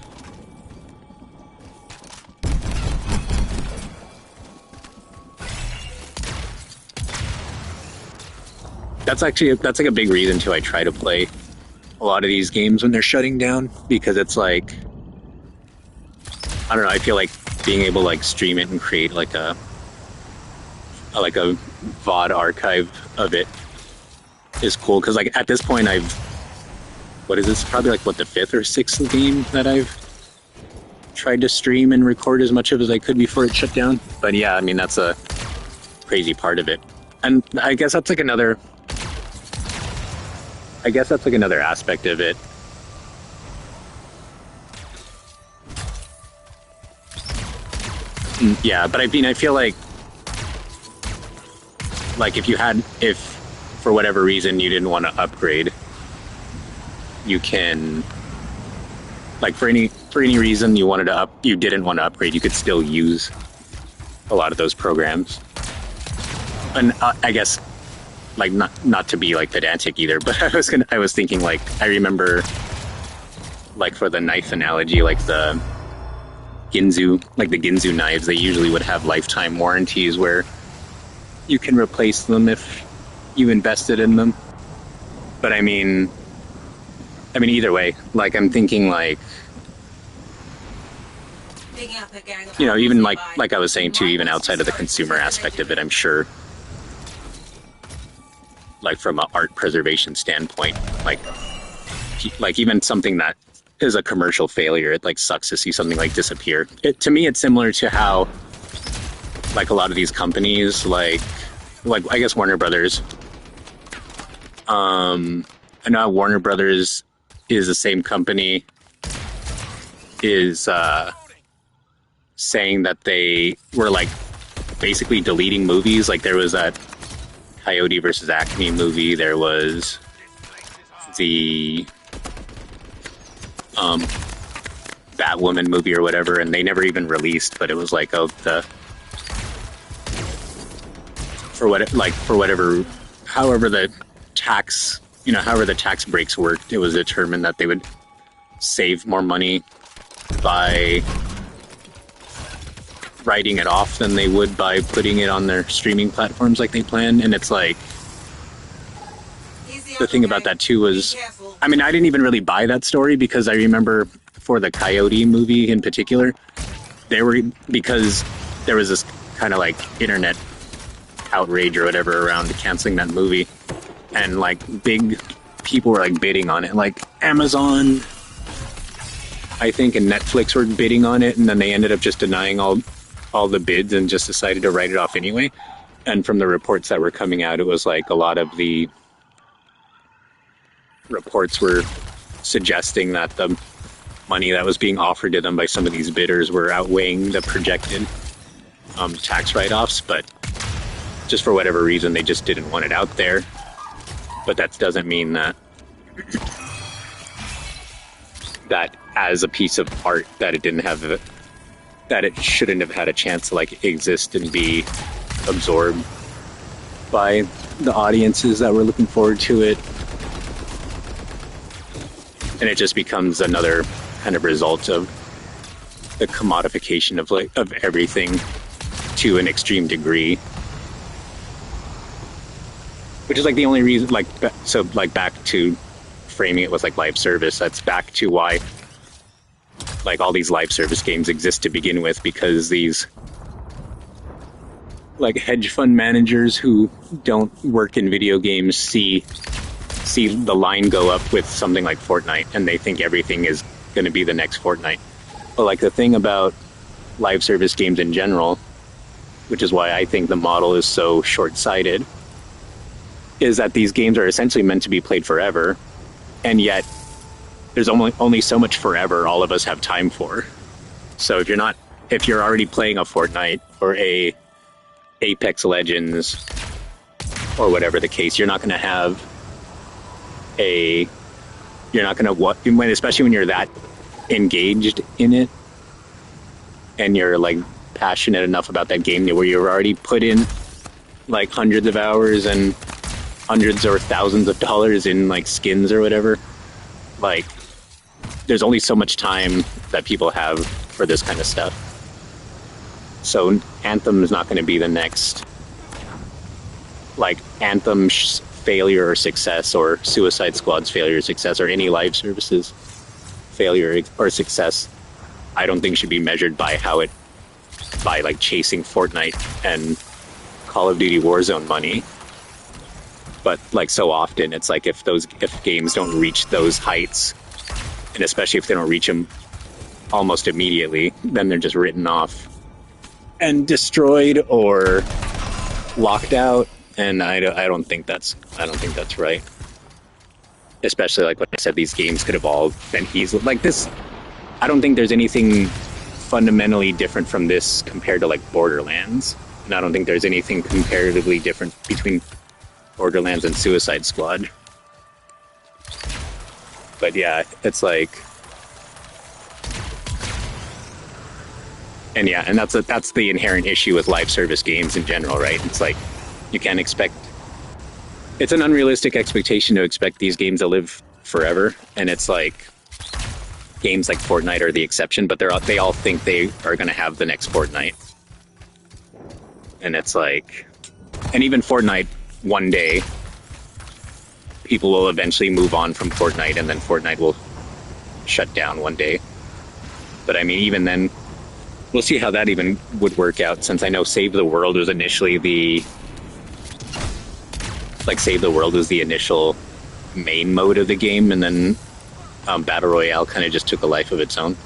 That's like a big reason too. I try to play a lot of these games when they're shutting down, because it's like, I don't know, I feel like being able to like stream it and create like a VOD archive of it is cool. Because like at this point what is this? Probably like the 5th or 6th game that I've tried to stream and record as much of as I could before it shut down. But yeah, I mean, that's a crazy part of it. And I guess that's like another aspect of it. Yeah, but I mean, I feel like if for whatever reason you didn't want to upgrade, you can, like for any reason you didn't want to upgrade, you could still use a lot of those programs. And I guess, like, not to be like pedantic either, but I was thinking, like, I remember, like, for the knife analogy, like the Ginzu knives, they usually would have lifetime warranties where you can replace them if you invested in them. But I mean either way, like, I'm thinking, like, you know, even like I was saying too, even outside of the consumer aspect of it, I'm sure, like from an art preservation standpoint, like even something that is a commercial failure, it like sucks to see something like disappear. To me, it's similar to how like a lot of these companies, like I guess Warner Brothers. I know Warner Brothers is the same company is saying that they were like basically deleting movies. Like there was that Coyote versus Acme movie. There was the Batwoman movie or whatever, and they never even released. But it was like, oh, however the tax breaks worked, it was determined that they would save more money by writing it off than they would by putting it on their streaming platforms like they plan. And it's like, the thing about that too was, I mean, I didn't even really buy that story, because I remember for the Coyote movie in particular, because there was this kind of like internet outrage or whatever around canceling that movie, and like big people were like bidding on it, like Amazon I think, and Netflix were bidding on it, and then they ended up just denying all the bids and just decided to write it off anyway. And from the reports that were coming out, it was like a lot of the reports were suggesting that the money that was being offered to them by some of these bidders were outweighing the projected tax write-offs, but just for whatever reason, they just didn't want it out there. But that doesn't mean that as a piece of art that it didn't have that it shouldn't have had a chance to like exist and be absorbed by the audiences that were looking forward to it. And it just becomes another kind of result of the commodification of everything to an extreme degree. Which is like the only reason, back to framing it with like live service, that's back to why like all these live service games exist to begin with, because these like hedge fund managers who don't work in video games see the line go up with something like Fortnite, and they think everything is going to be the next Fortnite. But like the thing about live service games in general, which is why I think the model is so short-sighted, is that these games are essentially meant to be played forever, and yet there's only so much forever all of us have time for. So if you're already playing a Fortnite or a Apex Legends or whatever the case, you're not going to have especially when you're that engaged in it and you're like passionate enough about that game where you've already put in like hundreds of hours and hundreds or thousands of dollars in like skins or whatever. Like, there's only so much time that people have for this kind of stuff. So Anthem is not going to be the next, like, Anthem's failure or success, or Suicide Squad's failure or success, or any live services failure or success. I don't think should be measured by like chasing Fortnite and Call of Duty Warzone money. But like so often, it's like if games don't reach those heights, and especially if they don't reach them almost immediately, then they're just written off and destroyed or locked out. And I don't think that's right. Especially like when I said, these games could have all been easily like this. I don't think there's anything fundamentally different from this compared to like Borderlands, and I don't think there's anything comparatively different between Borderlands and Suicide Squad. But yeah, it's like, and that's the inherent issue with live service games in general, right? It's like you can't expect. It's an unrealistic expectation to expect these games to live forever, and it's like games like Fortnite are the exception, but they all think they are going to have the next Fortnite, and it's like, and even Fortnite, one day people will eventually move on from Fortnite, and then Fortnite will shut down one day. But I mean, even then, we'll see how that even would work out, since I know Save the World was initially Save the World was the initial main mode of the game, and then Battle Royale kind of just took a life of its own.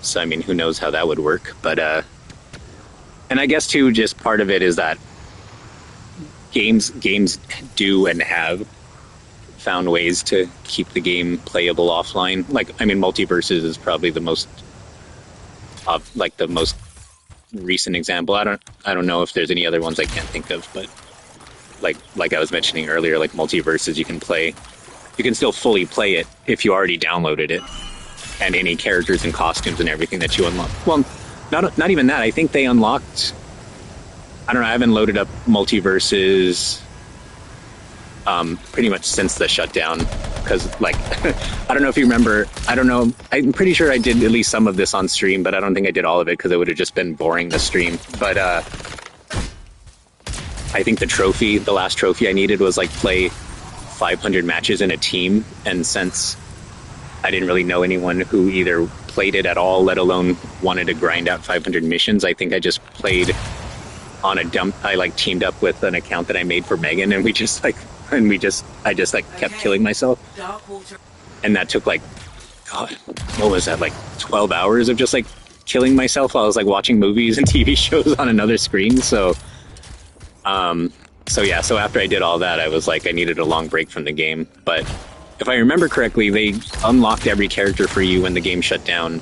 So I mean, who knows how that would work. But and I guess too, just part of it is that games do and have found ways to keep the game playable offline. Like, I mean, Multiverses is probably the most recent example. I don't know if there's any other ones I can't think of, but like I was mentioning earlier, like Multiverses, you can still fully play it if you already downloaded it, and any characters and costumes and everything that you unlock. Well, not even that. I think they unlocked, I don't know, I haven't loaded up Multiverses pretty much since the shutdown, because like I don't know if you remember, I'm pretty sure I did at least some of this on stream, but I don't think I did all of it because it would have just been boring the stream. But I think the last trophy I needed was like play 500 matches in a team, and since I didn't really know anyone who either played it at all, let alone wanted to grind out 500 missions, I think I just played on I teamed up with an account that I made for Megan, and I just kept killing myself. And that took like God, what was that, like 12 hours of just like killing myself while I was like watching movies and TV shows on another screen. So yeah, so after I did all that, I was like, I needed a long break from the game. But if I remember correctly, they unlocked every character for you when the game shut down,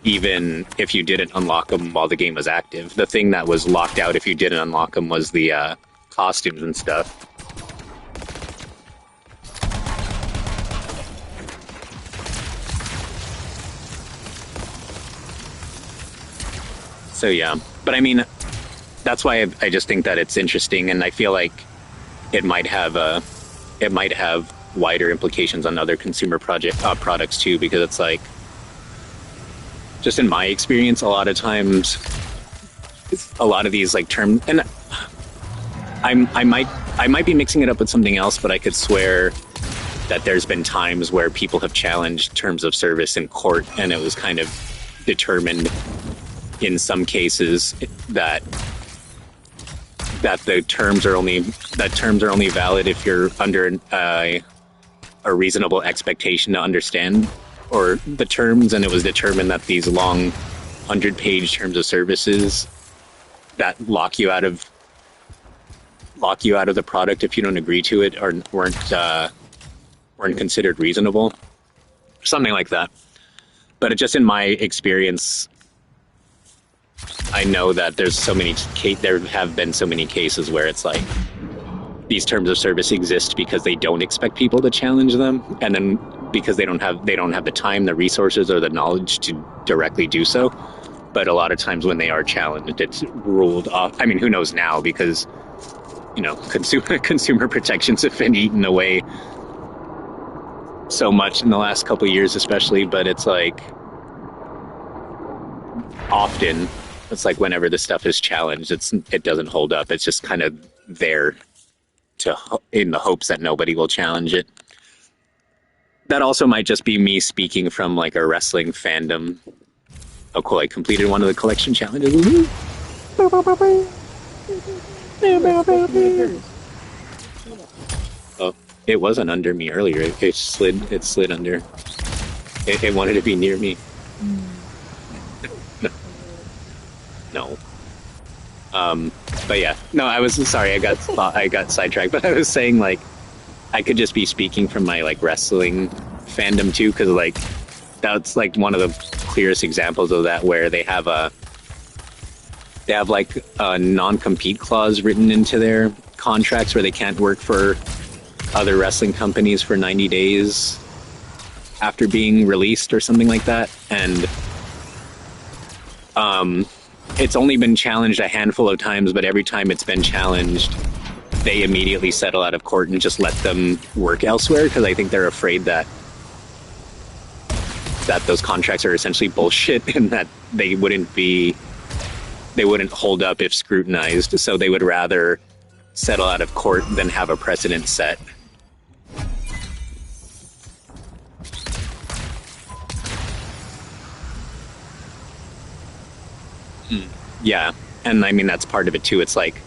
even if you didn't unlock them while the game was active. The thing that was locked out if you didn't unlock them was the costumes and stuff. So yeah, but I mean, that's why I just think that it's interesting, and I feel like it might have wider implications on other consumer products too, because it's like, just in my experience, a lot of times, a lot of these like terms, and I might be mixing it up with something else, but I could swear that there's been times where people have challenged terms of service in court, and it was kind of determined in some cases that the terms are only valid if you're under a reasonable expectation to understand or the terms, and it was determined that these long 100-page terms of services that lock you out of the product if you don't agree to it or weren't considered reasonable, something like that. But just in my experience, I know that there have been so many cases where it's like these terms of service exist because they don't expect people to challenge them, and then because they don't have the time, the resources, or the knowledge to directly do so. But a lot of times when they are challenged, it's ruled off. I mean, who knows now, because consumer protections have been eaten away so much in the last couple of years, especially. But it's like often. It's like whenever the stuff is challenged, it doesn't hold up. It's just kind of there in the hopes that nobody will challenge it. That also might just be me speaking from like a wrestling fandom. Oh, cool! I completed one of the collection challenges. Oh, it wasn't under me earlier. It slid under. It wanted to be near me. No. But yeah, no, I was sorry. I got sidetracked, but I was saying like I could just be speaking from my like wrestling fandom too, because like that's like one of the clearest examples of that, where they have like a non-compete clause written into their contracts where they can't work for other wrestling companies for 90 days after being released or something like that, and it's only been challenged a handful of times, but every time it's been challenged, they immediately settle out of court and just let them work elsewhere, because I think they're afraid that those contracts are essentially bullshit and that they wouldn't hold up if scrutinized, so they would rather settle out of court than have a precedent set. Yeah, and I mean, that's part of it too. It's like,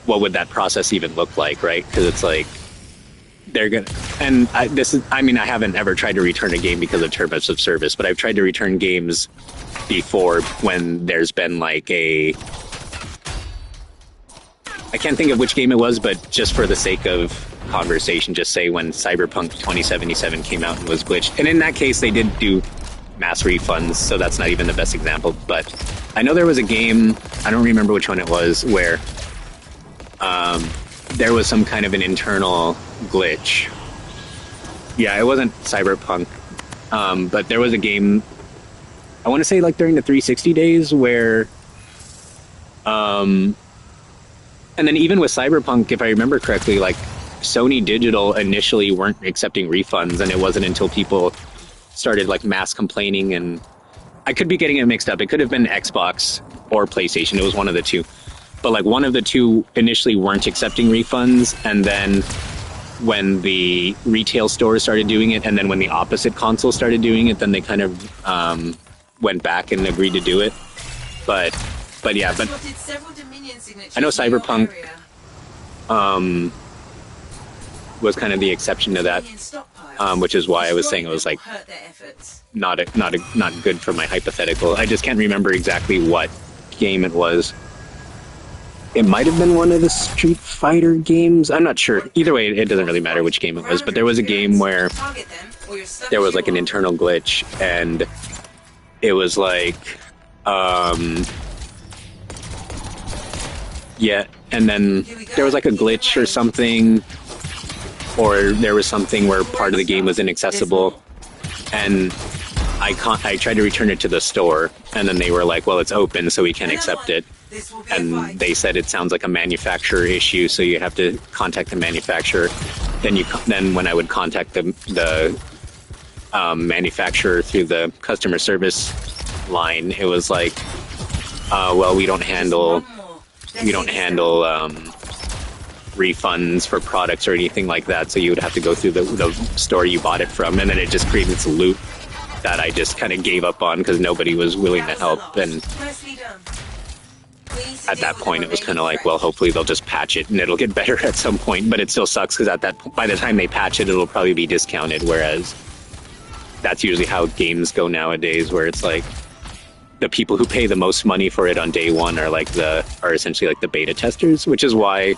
what would that process even look like, right? Because it's like, they're gonna, and I haven't ever tried to return a game because of terms of service, but I've tried to return games before when there's been like I can't think of which game it was, but just for the sake of conversation, just say when Cyberpunk 2077 came out and was glitched. And in that case, they did do mass refunds, so that's not even the best example. But I know there was a game, I don't remember which one it was, where there was some kind of an internal glitch. Yeah, it wasn't Cyberpunk, but there was a game, I want to say like during the 360 days, where and then even with Cyberpunk, if I remember correctly, like Sony Digital initially weren't accepting refunds, and it wasn't until people started like mass complaining, and I could be getting it mixed up. It could have been Xbox or PlayStation. It was one of the two. But like one of the two initially weren't accepting refunds, and then when the retail stores started doing it, and then when the opposite console started doing it, then they kind of went back and agreed to do it. But yeah, but I know Cyberpunk was kind of the exception to that, which is why I was saying it was like not good for my hypothetical. I just can't remember exactly what game it was. It might have been one of the Street Fighter games. I'm not sure. Either way, it doesn't really matter which game it was. But there was a game where there was like an internal glitch, and it was like, yeah, and then there was like a glitch or something, or there was something where part of the game was inaccessible, and I tried to return it to the store, and then they were like, well, it's open, so we can't accept it. And they said it sounds like a manufacturer issue, so you have to contact the manufacturer. Then when I would contact the manufacturer through the customer service line, it was like, well, we don't handle refunds for products or anything like that, so you would have to go through the store you bought it from, and then it just created this loop that I just kind of gave up on because nobody was willing to help. And at that point, it was kind of like, well, hopefully they'll just patch it and it'll get better at some point. But it still sucks because by the time they patch it, it'll probably be discounted. Whereas that's usually how games go nowadays, where it's like the people who pay the most money for it on day one are essentially like the beta testers, which is why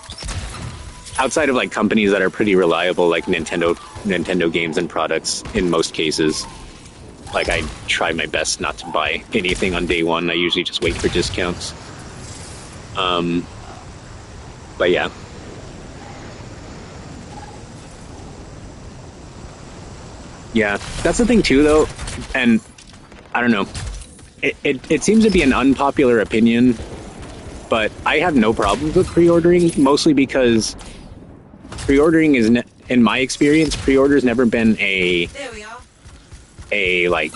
outside of like companies that are pretty reliable, like Nintendo games and products, in most cases, like I try my best not to buy anything on day one. I usually just wait for discounts. But yeah. Yeah, that's the thing too, though, and I don't know. It seems to be an unpopular opinion, but I have no problems with pre-ordering, mostly because pre-ordering is, in my experience, pre-order's never been a like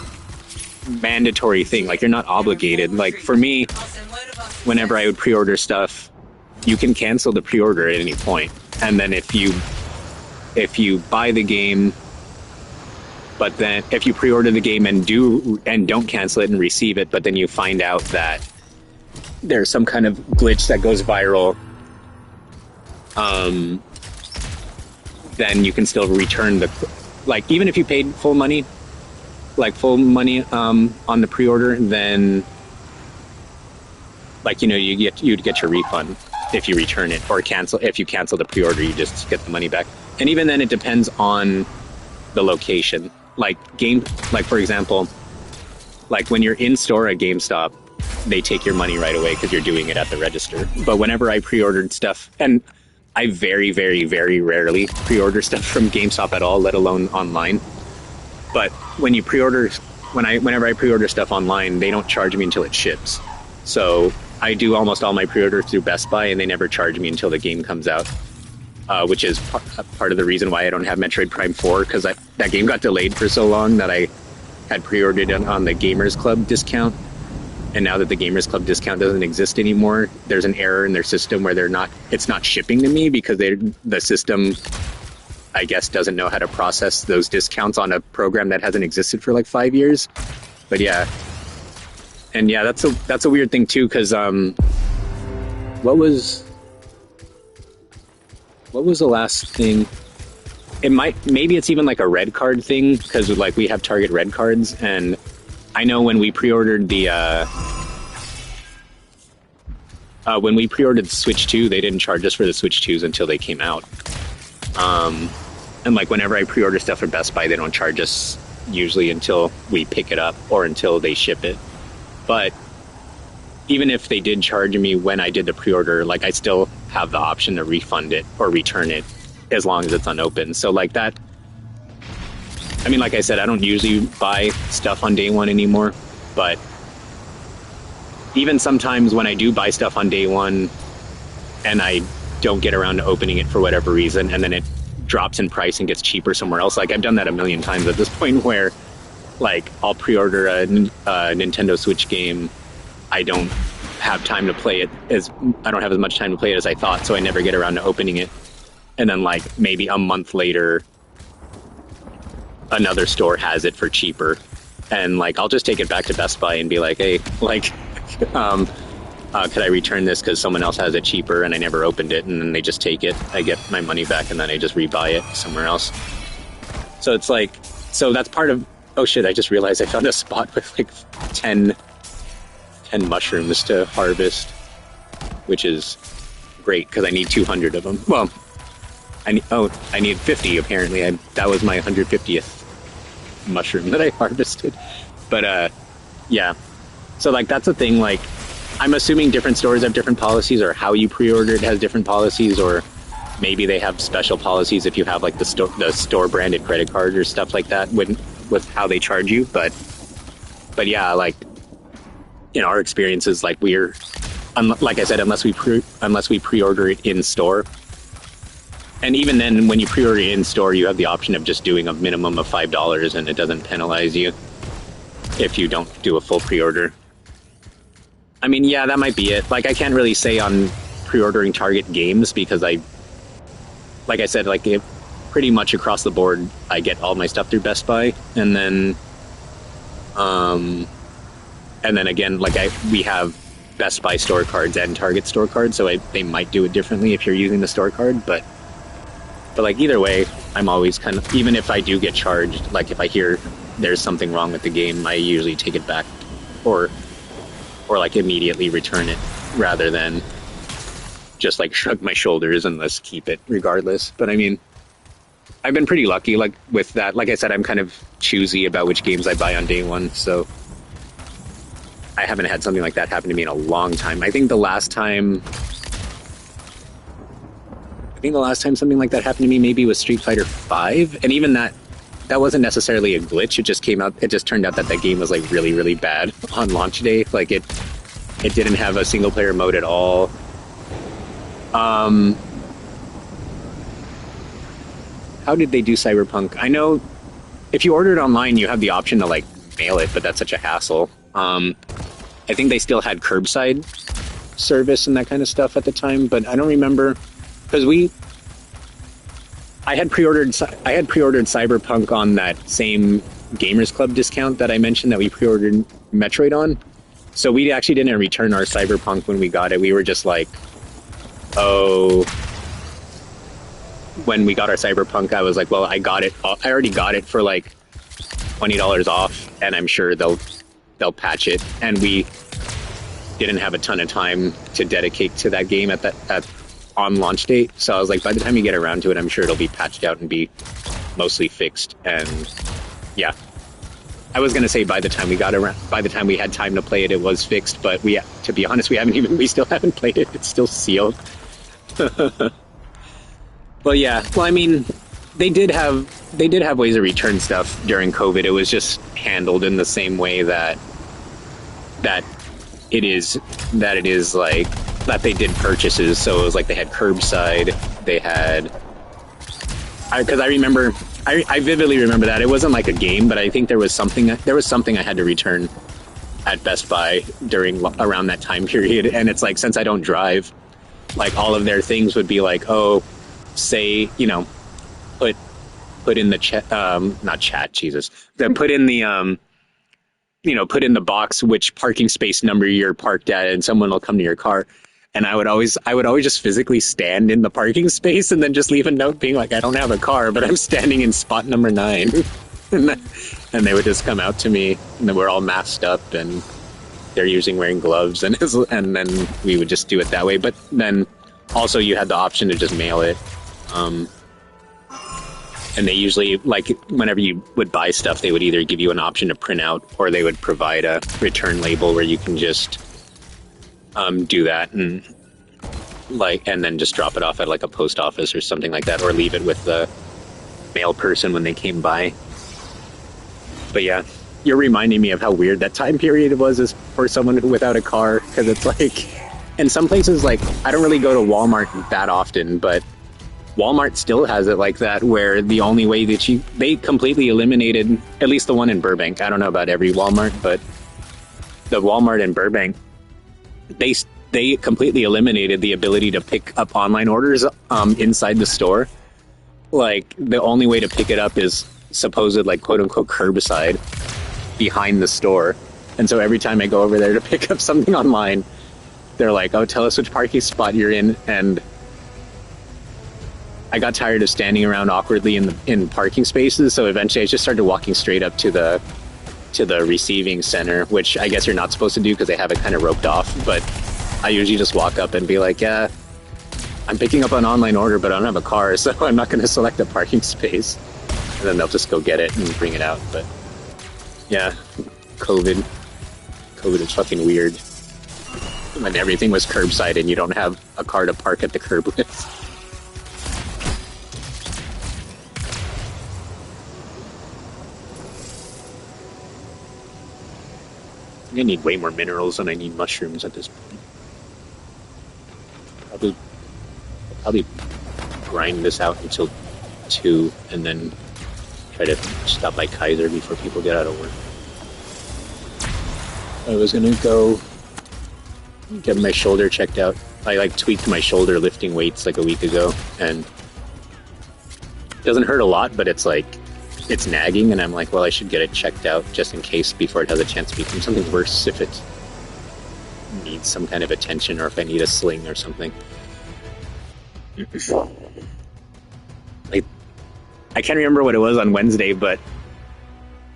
mandatory thing. Like, you're not obligated. Like, for me, whenever I would pre-order stuff, you can cancel the pre-order at any point. And then if you buy the game, but then if you pre-order the game and don't cancel it and receive it, but then you find out that there's some kind of glitch that goes viral, then you can still return like, even if you paid full money on the pre-order, then, like, you know, you'd get your refund if you return it, or if you cancel the pre-order, you just get the money back. And even then, it depends on the location. Like, for example, like when you're in store at GameStop, they take your money right away because you're doing it at the register. But whenever I pre-ordered stuff, and I very, very, very rarely pre-order stuff from GameStop at all, let alone online. But when you pre-order, whenever I pre-order stuff online, they don't charge me until it ships. So I do almost all my pre-orders through Best Buy, and they never charge me until the game comes out. Which is part of the reason why I don't have Metroid Prime 4, because that game got delayed for so long that I had pre-ordered it on the Gamers Club discount. And now that the Gamers Club discount doesn't exist anymore, there's an error in their system where it's not shipping to me because the system, I guess, doesn't know how to process those discounts on a program that hasn't existed for like 5 years. But yeah. And yeah, that's a weird thing too, because what was the last thing? Maybe it's even like a red card thing, because like we have Target red cards, and I know when we pre-ordered the Switch 2, they didn't charge us for the Switch 2s until they came out. And like whenever I pre-order stuff from Best Buy, they don't charge us usually until we pick it up or until they ship it. But even if they did charge me when I did the pre-order, like I still have the option to refund it or return it as long as it's unopened. So like that, I mean, like I said, I don't usually buy stuff on day one anymore, but even sometimes when I do buy stuff on day one and I don't get around to opening it for whatever reason, and then it drops in price and gets cheaper somewhere else, like I've done that a million times at this point, where like I'll pre-order a Nintendo Switch game, I don't have time to play it I don't have as much time to play it as I thought, so I never get around to opening it. And then like maybe a month later, another store has it for cheaper, and like I'll just take it back to Best Buy and be like, hey, like could I return this because someone else has it cheaper and I never opened it, and then they just take it. I get my money back and then I just rebuy it somewhere else. So it's like, so that's part of, oh shit, I just realized I found a spot with like 10 mushrooms to harvest, which is great because I need 200 of them. Well, I need 50 apparently. That was my 150th mushroom that I harvested. But yeah, so like that's the thing, like I'm assuming different stores have different policies, or how you pre-order it has different policies, or maybe they have special policies if you have like the store branded credit card or stuff like that with how they charge you. But yeah, like in our experiences, like like I said, unless we pre-order it in store, and even then when you pre-order it in store, you have the option of just doing a minimum of $5 and it doesn't penalize you if you don't do a full pre-order. I mean, yeah, that might be it. Like, I can't really say on pre-ordering Target games because like I said, like pretty much across the board, I get all my stuff through Best Buy, and then again, like we have Best Buy store cards and Target store cards, so they might do it differently if you're using the store card, but like either way, I'm always kind of, even if I do get charged, like if I hear there's something wrong with the game, I usually take it back or like immediately return it rather than just like shrug my shoulders and let's keep it regardless. But I mean, I've been pretty lucky like with that. Like I said, I'm kind of choosy about which games I buy on day one, so I haven't had something like that happen to me in a long time. I think the last time something like that happened to me maybe was Street Fighter V, and even that wasn't necessarily a glitch. It just turned out that game was like really, really bad on launch day. Like it didn't have a single player mode at all. How did they do Cyberpunk? I know if you order it online, you have the option to like mail it, but that's such a hassle. I think they still had curbside service and that kind of stuff at the time, but I don't remember because I had pre-ordered Cyberpunk on that same Gamers Club discount that I mentioned that we pre-ordered Metroid on. So we actually didn't return our Cyberpunk when we got it. We were just like, when we got our Cyberpunk, I was like, well, I already got it for like $20 off, and I'm sure they'll patch it. And we didn't have a ton of time to dedicate to that game on launch date, so I was like, by the time you get around to it, I'm sure it'll be patched out and be mostly fixed. And yeah, I was gonna say by the time we had time to play it, it was fixed. But to be honest, we still haven't played it. It's still sealed. Well, yeah. Well, I mean, they did have ways to return stuff during COVID. It was just handled in the same way that it is like that they did purchases. So it was like they had curbside, they had, because I vividly remember that it wasn't like a game, but I think there was something I had to return at Best Buy around that time period. And it's like, since I don't drive, like all of their things would be like, oh, say, you know, put in the chat, not chat, Jesus, put in the put in the box which parking space number you're parked at, and someone will come to your they And I would always just physically stand in the parking space and then just leave a note being like, I don't have a car, but I'm standing in spot number 9. and they would just come out to me, and then we're all masked up, and they're usually wearing gloves, and then we would just do it that way. But then also you had the option to just mail it. And they usually, like, whenever you would buy stuff, they would either give you an option to print out, or they would provide a return label where you can just do that and then just drop it off at like a post office or something like that, or leave it with the mail person when they came by. But yeah, you're reminding me of how weird that time period was as for someone without a car, because it's like, in some places, like, I don't really go to Walmart that often, but Walmart still has it like that, where the only way that they completely eliminated, at least the one in Burbank, I don't know about every Walmart, but the Walmart in Burbank, they completely eliminated the ability to pick up online orders inside the store. Like, the only way to pick it up is supposed, like, quote-unquote curbside behind the store. And so every time I go over there to pick up something online, they're like, "Oh, tell us which parking spot you're in," and I got tired of standing around awkwardly in parking spaces, so eventually I just started walking straight up to the receiving center, which I guess you're not supposed to do because they have it kind of roped off. But I usually just walk up and be like, "Yeah, I'm picking up an online order, but I don't have a car, so I'm not going to select a parking space." And then they'll just go get it and bring it out. But yeah, COVID is fucking weird. When everything was curbside and you don't have a car to park at the curb with. I need way more minerals than I need mushrooms at this point. Probably grind this out until 2 and then try to stop by Kaiser before people get out of work. I was gonna go get my shoulder checked out. I like tweaked my shoulder lifting weights like a week ago, and it doesn't hurt a lot, but it's like it's nagging, and I'm like, well, I should get it checked out just in case before it has a chance to become something worse if it needs some kind of attention or if I need a sling or something. Like, I can't remember what it was on Wednesday, but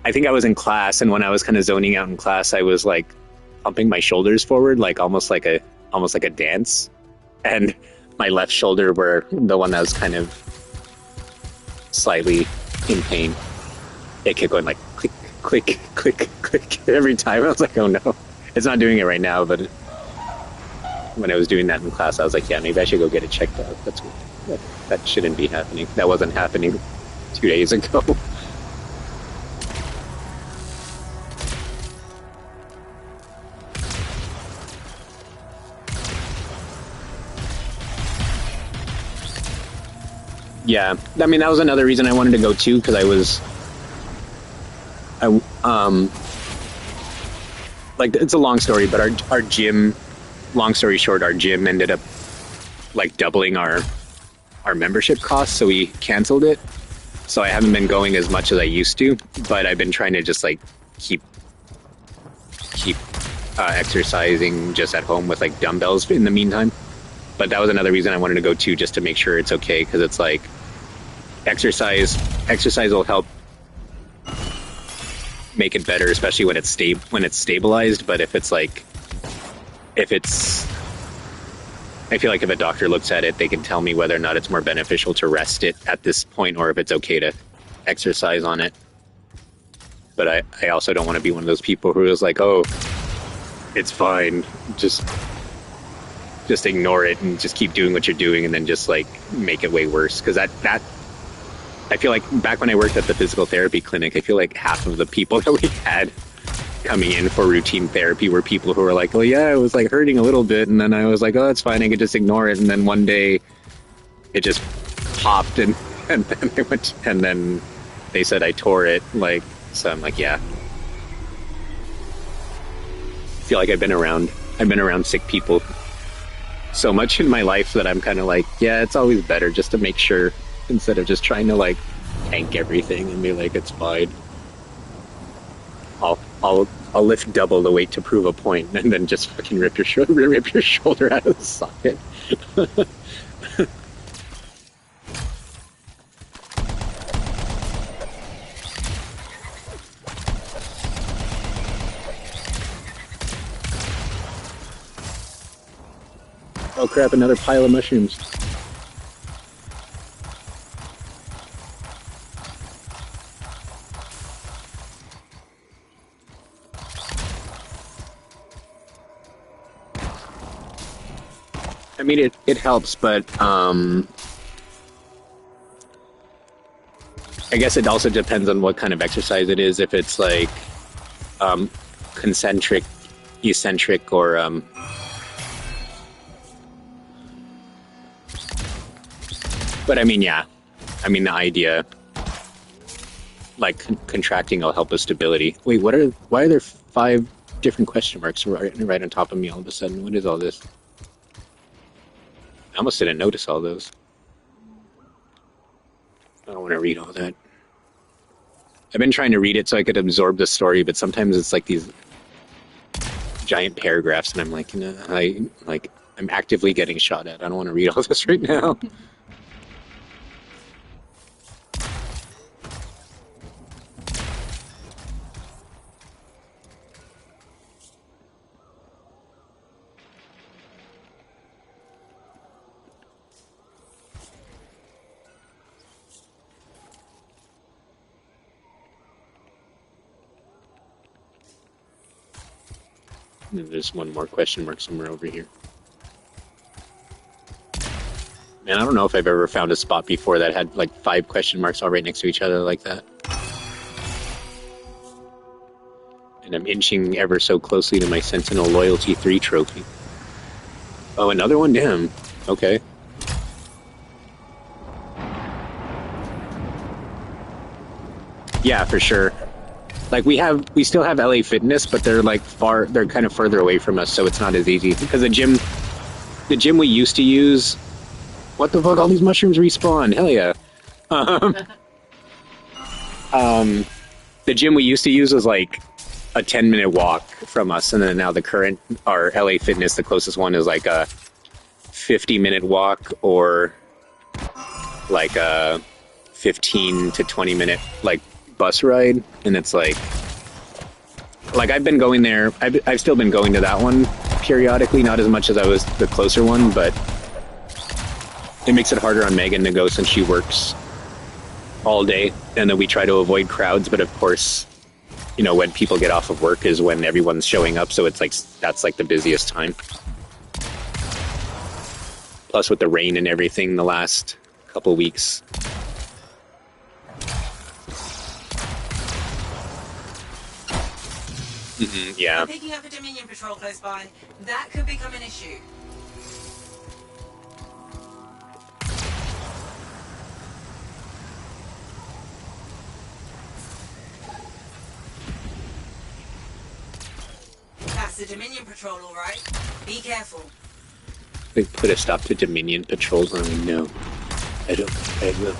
I think I was in class, and when I was kind of zoning out in class, I was like pumping my shoulders forward, like almost like a dance, and my left shoulder were the one that was kind of slightly in pain. It kept going like click, click, click, click every time. I was like, oh no, it's not doing it right now. But when I was doing that in class, I was like, yeah, maybe I should go get it checked out. That shouldn't be happening. That wasn't happening 2 days ago. Yeah, I mean, that was another reason I wanted to go too, because like, it's a long story, but our gym, long story short, our gym ended up like doubling our membership costs, so we canceled it. So I haven't been going as much as I used to, but I've been trying to just like keep exercising just at home with like dumbbells in the meantime. But that was another reason I wanted to go too, just to make sure it's okay, because it's like exercise will help make it better, especially when it's stabilized. But if it's I feel like if a doctor looks at it, they can tell me whether or not it's more beneficial to rest it at this point or if it's okay to exercise on it. But I also don't want to be one of those people who is like, oh, it's fine, just ignore it and just keep doing what you're doing, and then just like make it way worse. Because that I feel like back when I worked at the physical therapy clinic, I feel like half of the people that we had coming in for routine therapy were people who were like, well, yeah, it was like hurting a little bit, and then I was like, oh, it's fine, I could just ignore it. And then one day it just popped, and then I went, and then they said I tore it. Like, so I'm like, yeah. I feel like I've been around sick people so much in my life that I'm kind of like, yeah, it's always better just to make sure, instead of just trying to like tank everything and be like, it's fine. I'll lift double the weight to prove a point, and then just fucking rip your shoulder out of the socket. Oh crap, another pile of mushrooms. I mean, it helps, but I guess it also depends on what kind of exercise it is. If it's like concentric, eccentric, or but I mean, yeah. I mean, the idea, like, contracting will help with stability. Wait, why are there 5 different question marks right on top of me all of a sudden? What is all this? I almost didn't notice all those. I don't want to read all that. I've been trying to read it so I could absorb the story, but sometimes it's like these giant paragraphs, and I'm like, I'm actively getting shot at. I don't want to read all this right now. There's one more question mark somewhere over here. Man, I don't know if I've ever found a spot before that had like 5 question marks all right next to each other like that. And I'm inching ever so closely to my Sentinel Loyalty 3 trophy. Oh, another one? Damn. Okay. Yeah, for sure. Like we still have LA Fitness, but they're like they're kind of further away from us, so it's not as easy. Because the gym we used to use, what the fuck? All these mushrooms respawn. Hell yeah. The gym we used to use was like a 10-minute walk from us, and then now our LA Fitness, the closest one is like a 50-minute walk or like a 15 to 20-minute like bus ride, and it's like I've been going there. I've still been going to that one periodically, not as much as I was the closer one, but it makes it harder on Megan to go since she works all day, and then we try to avoid crowds. But of course, you know, when people get off of work is when everyone's showing up, so it's like that's like the busiest time. Plus with the rain and everything the last couple weeks. Yeah. I'm picking up a Dominion patrol close by. That could become an issue. That's the Dominion patrol, all right. Be careful. They put a stop to Dominion patrols on me. No, I don't. I will.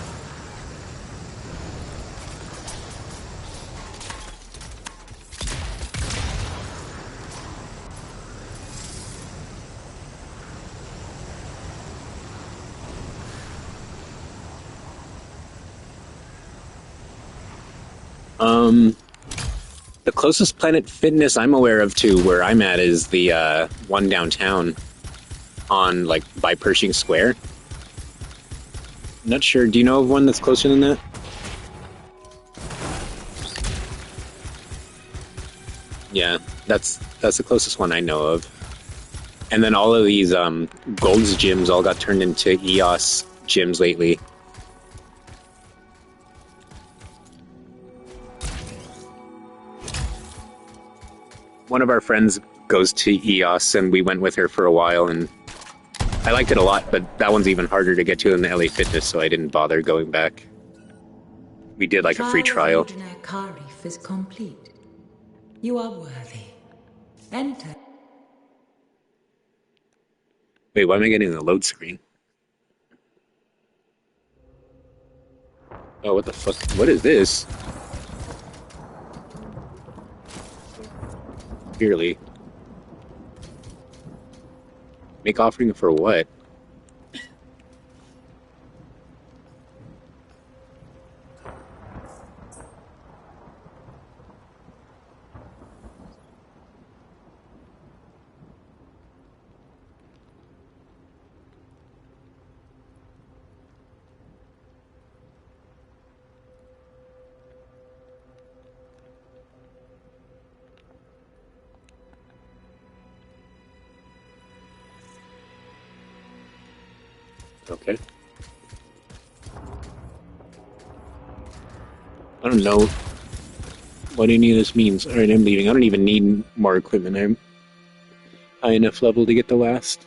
The closest Planet Fitness I'm aware of to where I'm at is the one downtown on, like, by Pershing Square. Not sure. Do you know of one that's closer than that? Yeah, that's the closest one I know of. And then all of these Gold's gyms all got turned into EOS gyms lately. One of our friends goes to EOS, and we went with her for a while, and I liked it a lot, but that one's even harder to get to than the LA Fitness, so I didn't bother going back. We did like a free trial. Karif is complete. You are worthy. Enter. Wait, why am I getting the load screen? Oh, what the fuck? What is this? Clearly. Make offering for what? Okay. I don't know what any of this means. Alright, I'm leaving. I don't even need more equipment. I'm high enough level to get the last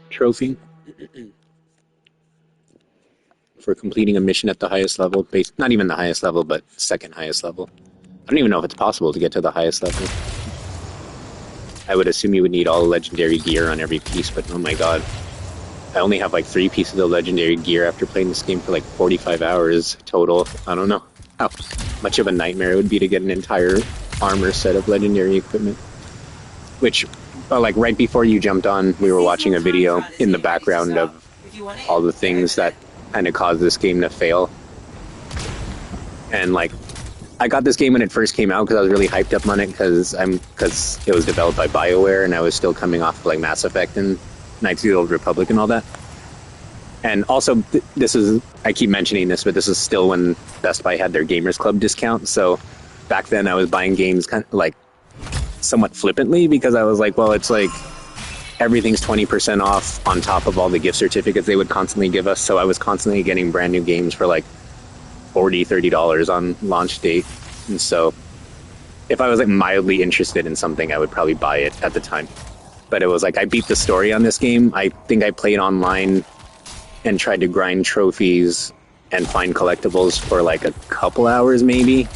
trophy for completing a mission at the highest level. Not even the highest level, but second highest level. I don't even know if it's possible to get to the highest level. I would assume you would need all legendary gear on every piece, but oh my god. I only have like 3 pieces of legendary gear after playing this game for like 45 hours total. I don't know how much of a nightmare it would be to get an entire armor set of legendary equipment. Which, like right before you jumped on, we were watching a video in the background of all the things that kind of caused this game to fail. And like, I got this game when it first came out because I was really hyped up on it because it was developed by BioWare and I was still coming off of like Mass Effect and Knights of the Old Republic and all that. And also, this is, I keep mentioning this, but this is still when Best Buy had their Gamers Club discount. So back then I was buying games kind of like somewhat flippantly because I was like, well, it's like everything's 20% off on top of all the gift certificates they would constantly give us. So I was constantly getting brand new games for like $40, $30 on launch date. And so if I was like mildly interested in something, I would probably buy it at the time. But it was like, I beat the story on this game. I think I played online and tried to grind trophies and find collectibles for like a couple hours maybe.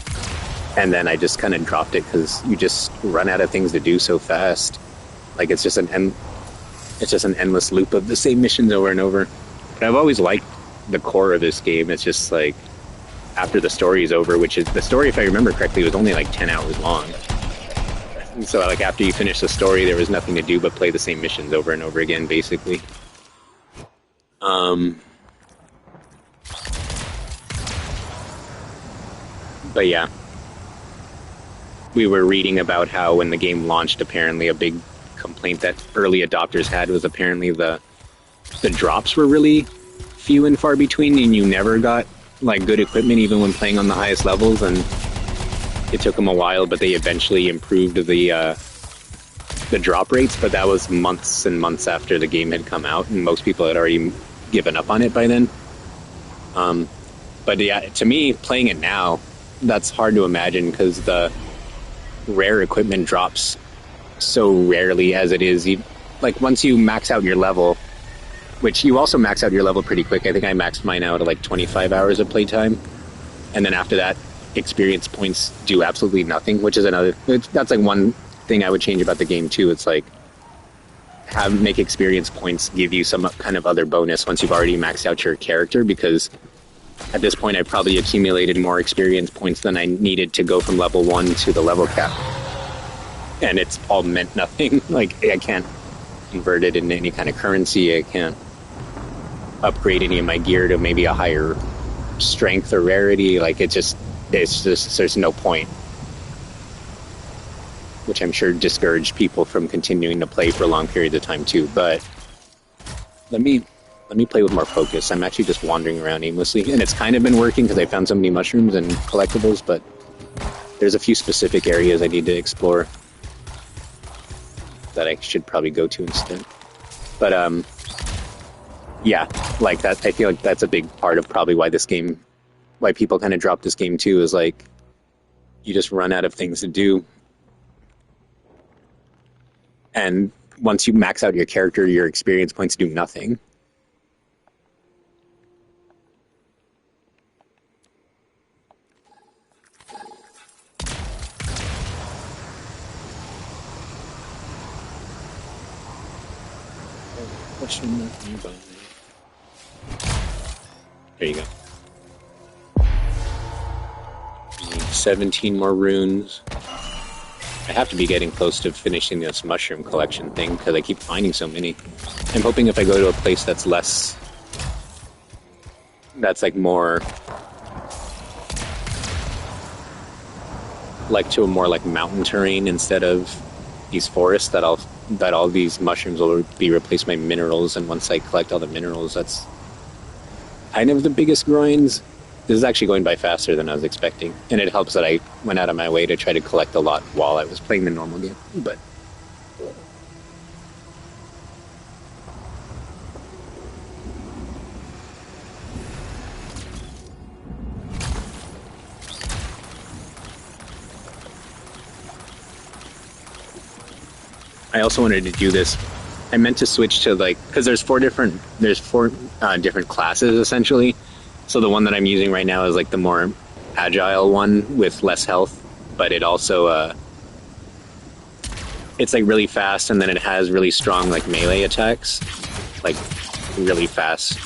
And then I just kind of dropped it because you just run out of things to do so fast. Like it's just an endless loop of the same missions over and over. But I've always liked the core of this game. It's just like after the story is over, which is the story, if I remember correctly, was only like 10 hours long. And so like after you finish the story, there was nothing to do but play the same missions over and over again, basically. But yeah, we were reading about how when the game launched, apparently a big complaint that early adopters had was apparently the drops were really few and far between, and you never got like good equipment even when playing on the highest levels. And it took them a while, but they eventually improved the drop rates. But that was months and months after the game had come out, and most people had already given up on it by then. But yeah, to me, playing it now, that's hard to imagine because the rare equipment drops so rarely as it is. Like once you max out your level, which you also max out your level pretty quick. I think I maxed mine out at like 25 hours of playtime. And then after that, experience points do absolutely nothing, which is that's like one thing I would change about the game too. It's like make experience points give you some kind of other bonus once you've already maxed out your character, because at this point I've probably accumulated more experience points than I needed to go from level 1 to the level cap. And it's all meant nothing. Like I can't convert it into any kind of currency. I can't upgrade any of my gear to maybe a higher strength or rarity. Like it's just there's no point, which I'm sure discouraged people from continuing to play for long periods of time too. But let me play with more focus. I'm actually just wandering around aimlessly, and it's kind of been working because I found so many mushrooms and collectibles, but there's a few specific areas I need to explore that I should probably go to instead. But yeah, like that, I feel like that's a big part of probably why people kind of drop this game too, is like you just run out of things to do. And once you max out your character, your experience points do nothing. There you go. 17 more runes. I have to be getting close to finishing this mushroom collection thing because I keep finding so many. I'm hoping if I go to a place that's like more like to a more like mountain terrain instead of these forests, that all these mushrooms will be replaced by minerals, and once I collect all the minerals, that's kind of the biggest grinds. This is actually going by faster than I was expecting, and it helps that I went out of my way to try to collect a lot while I was playing the normal game. But I also wanted to do this. I meant to switch to because there's four different classes essentially. So the one that I'm using right now is like the more agile one with less health, but it also it's like really fast, and then it has really strong like melee attacks, like really fast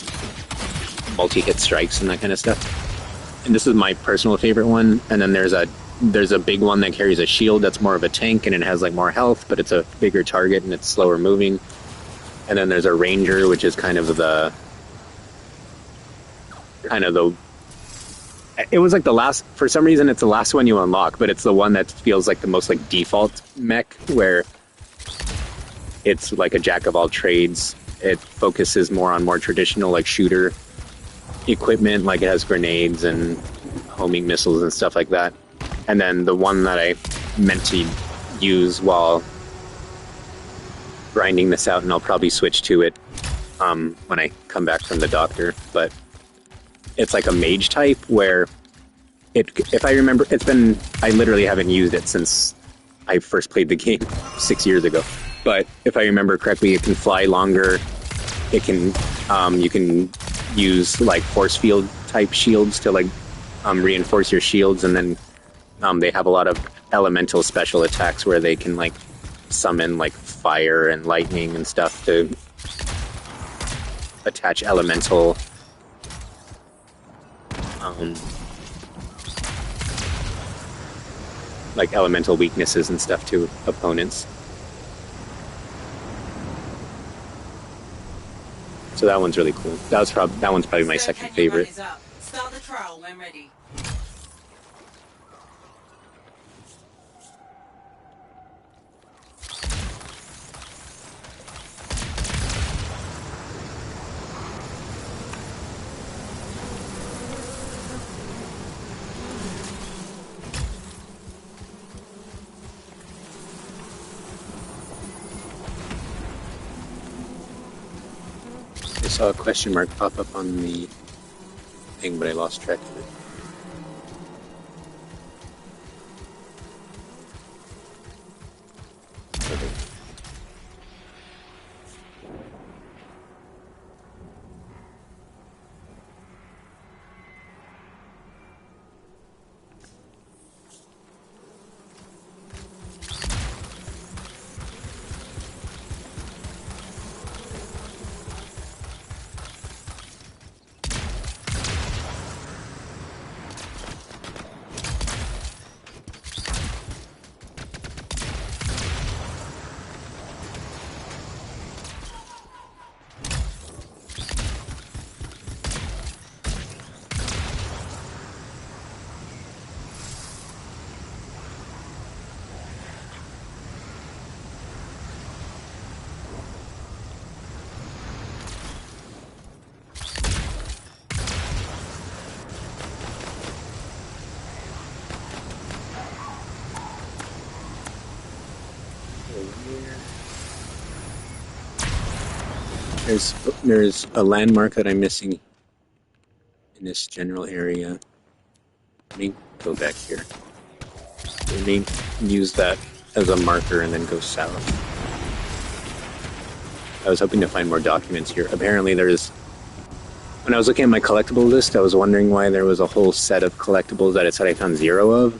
multi-hit strikes and that kind of stuff. And this is my personal favorite one. And then there's a there's a big one that carries a shield that's more of a tank and it has like more health, but it's a bigger target and it's slower moving. And then there's a ranger, which is kind of the it was like the last, for some reason it's the last one you unlock, but it's the one that feels like the most like default mech, where it's like a jack of all trades. It focuses more on more traditional like shooter equipment, like it has grenades and homing missiles and stuff like that. And then the one that I meant to use while grinding this out, and I'll probably switch to it when I come back from the doctor, but it's like a mage type where if I remember, I literally haven't used it since I first played the game 6 years ago. But if I remember correctly, it can fly longer. It can, you can use like force field type shields to like reinforce your shields, and then they have a lot of elemental special attacks where they can like summon like fire and lightning and stuff to attach elemental like elemental weaknesses and stuff to opponents. So that one's really cool. That one's probably my second favorite. Start the trial when ready. I saw a question mark pop up on the thing, but I lost track of it. Okay. There's a landmark that I'm missing in this general area. Let me go back here. Let me use that as a marker and then go south. I was hoping to find more documents here. Apparently when I was looking at my collectible list, I was wondering why there was a whole set of collectibles that it said I found 0 of.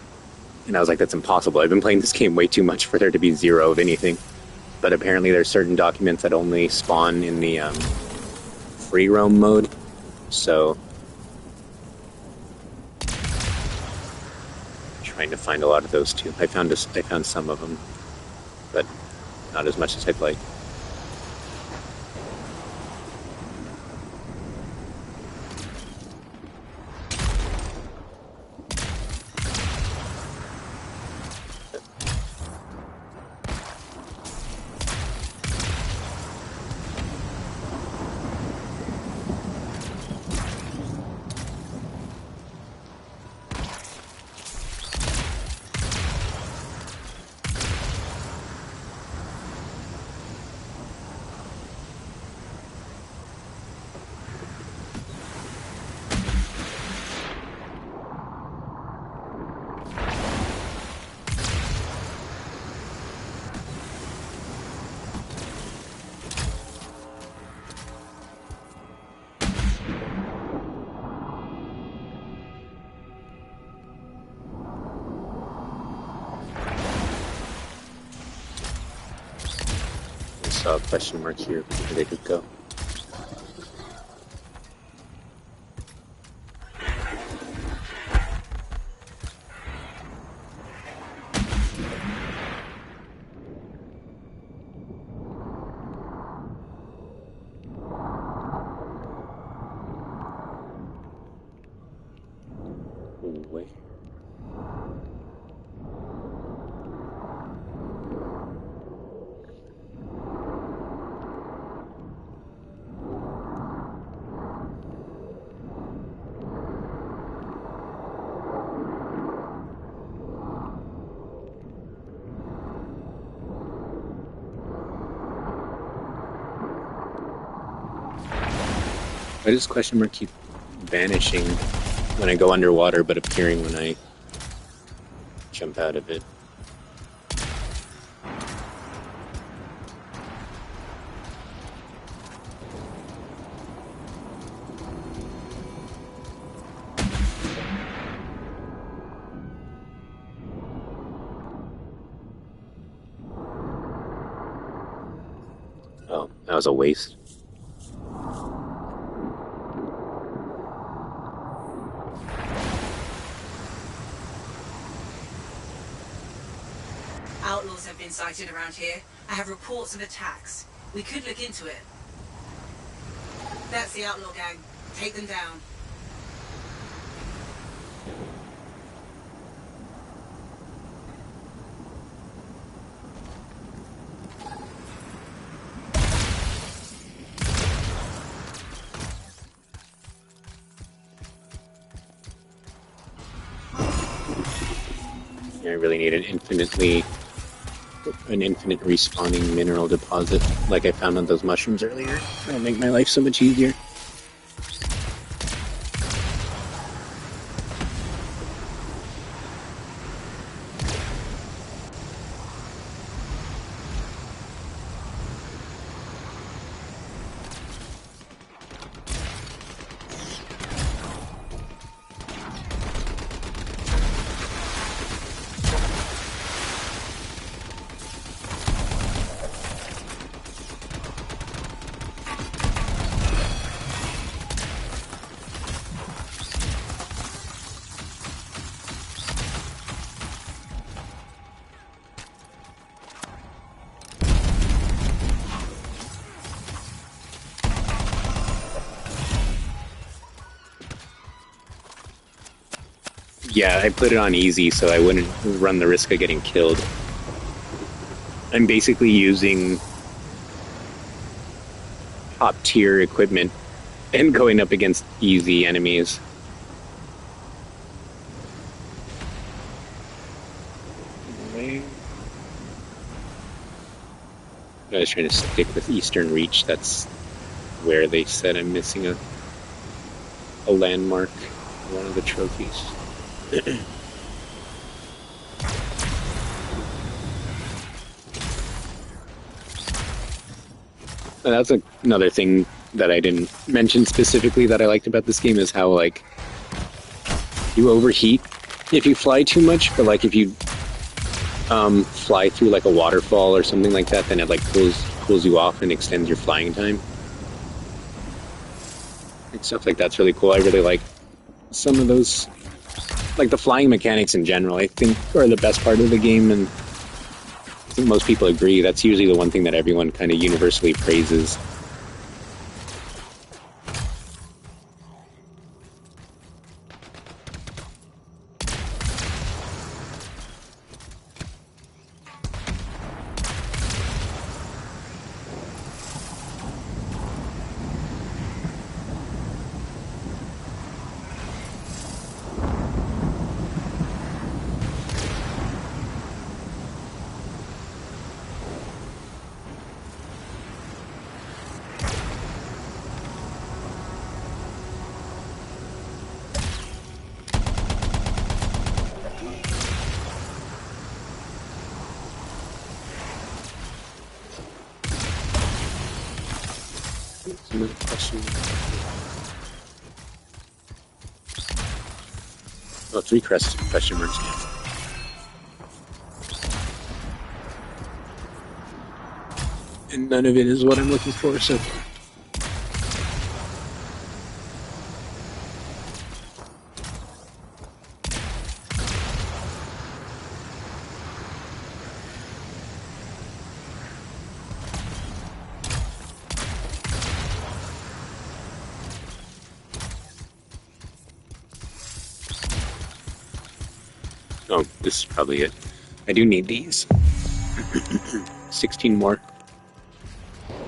And I was like, that's impossible. I've been playing this game way too much for there to be 0 of anything. But apparently there's certain documents that only spawn in the free roam mode. So I'm trying to find a lot of those too. I found some of them, but not as much as I'd like. A question mark here where they could go. Why does question mark keep vanishing when I go underwater, but appearing when I jump out of it? Oh, that was a waste. Outlaws have been sighted around here. I have reports of attacks. We could look into it. That's the outlaw gang. Take them down. I really need an infinite respawning mineral deposit like I found on those mushrooms earlier. That'll make my life so much easier. Yeah, I put it on easy so I wouldn't run the risk of getting killed. I'm basically using top tier equipment and going up against easy enemies. I was trying to stick with Eastern Reach. That's where they said I'm missing a landmark, one of the trophies. That's another thing that I didn't mention specifically that I liked about this game is how, like, you overheat if you fly too much, but, like, if you fly through, like, a waterfall or something like that, then it, like, cools you off and extends your flying time. And stuff like that's really cool. I really like some of those, like, the flying mechanics in general, I think, are the best part of the game, and I think most people agree. That's usually the one thing that everyone kind of universally praises. Oh, 3 question marks. And none of it is what I'm looking for, so... Oh, this is probably it. I do need these. 16 more.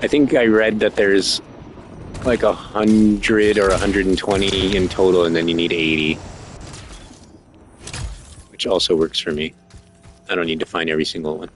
I think I read that there's like 100 or 120 in total, and then you need 80. Which also works for me. I don't need to find every single one.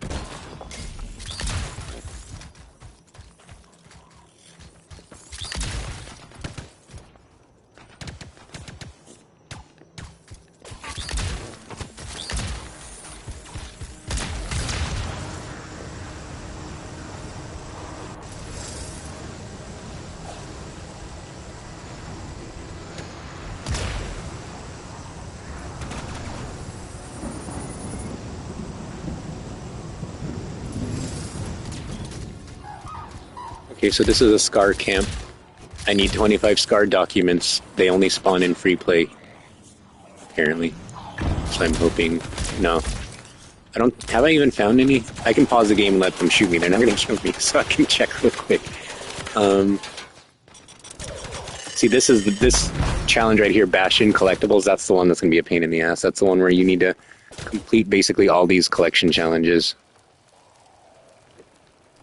Okay, so this is a SCAR camp. I need 25 SCAR documents. They only spawn in free play, apparently. So I'm hoping... No. Have I even found any? I can pause the game and let them shoot me. They're not going to kill me, so I can check real quick. See, this challenge right here, Bastion Collectibles, that's the one that's going to be a pain in the ass. That's the one where you need to complete basically all these collection challenges.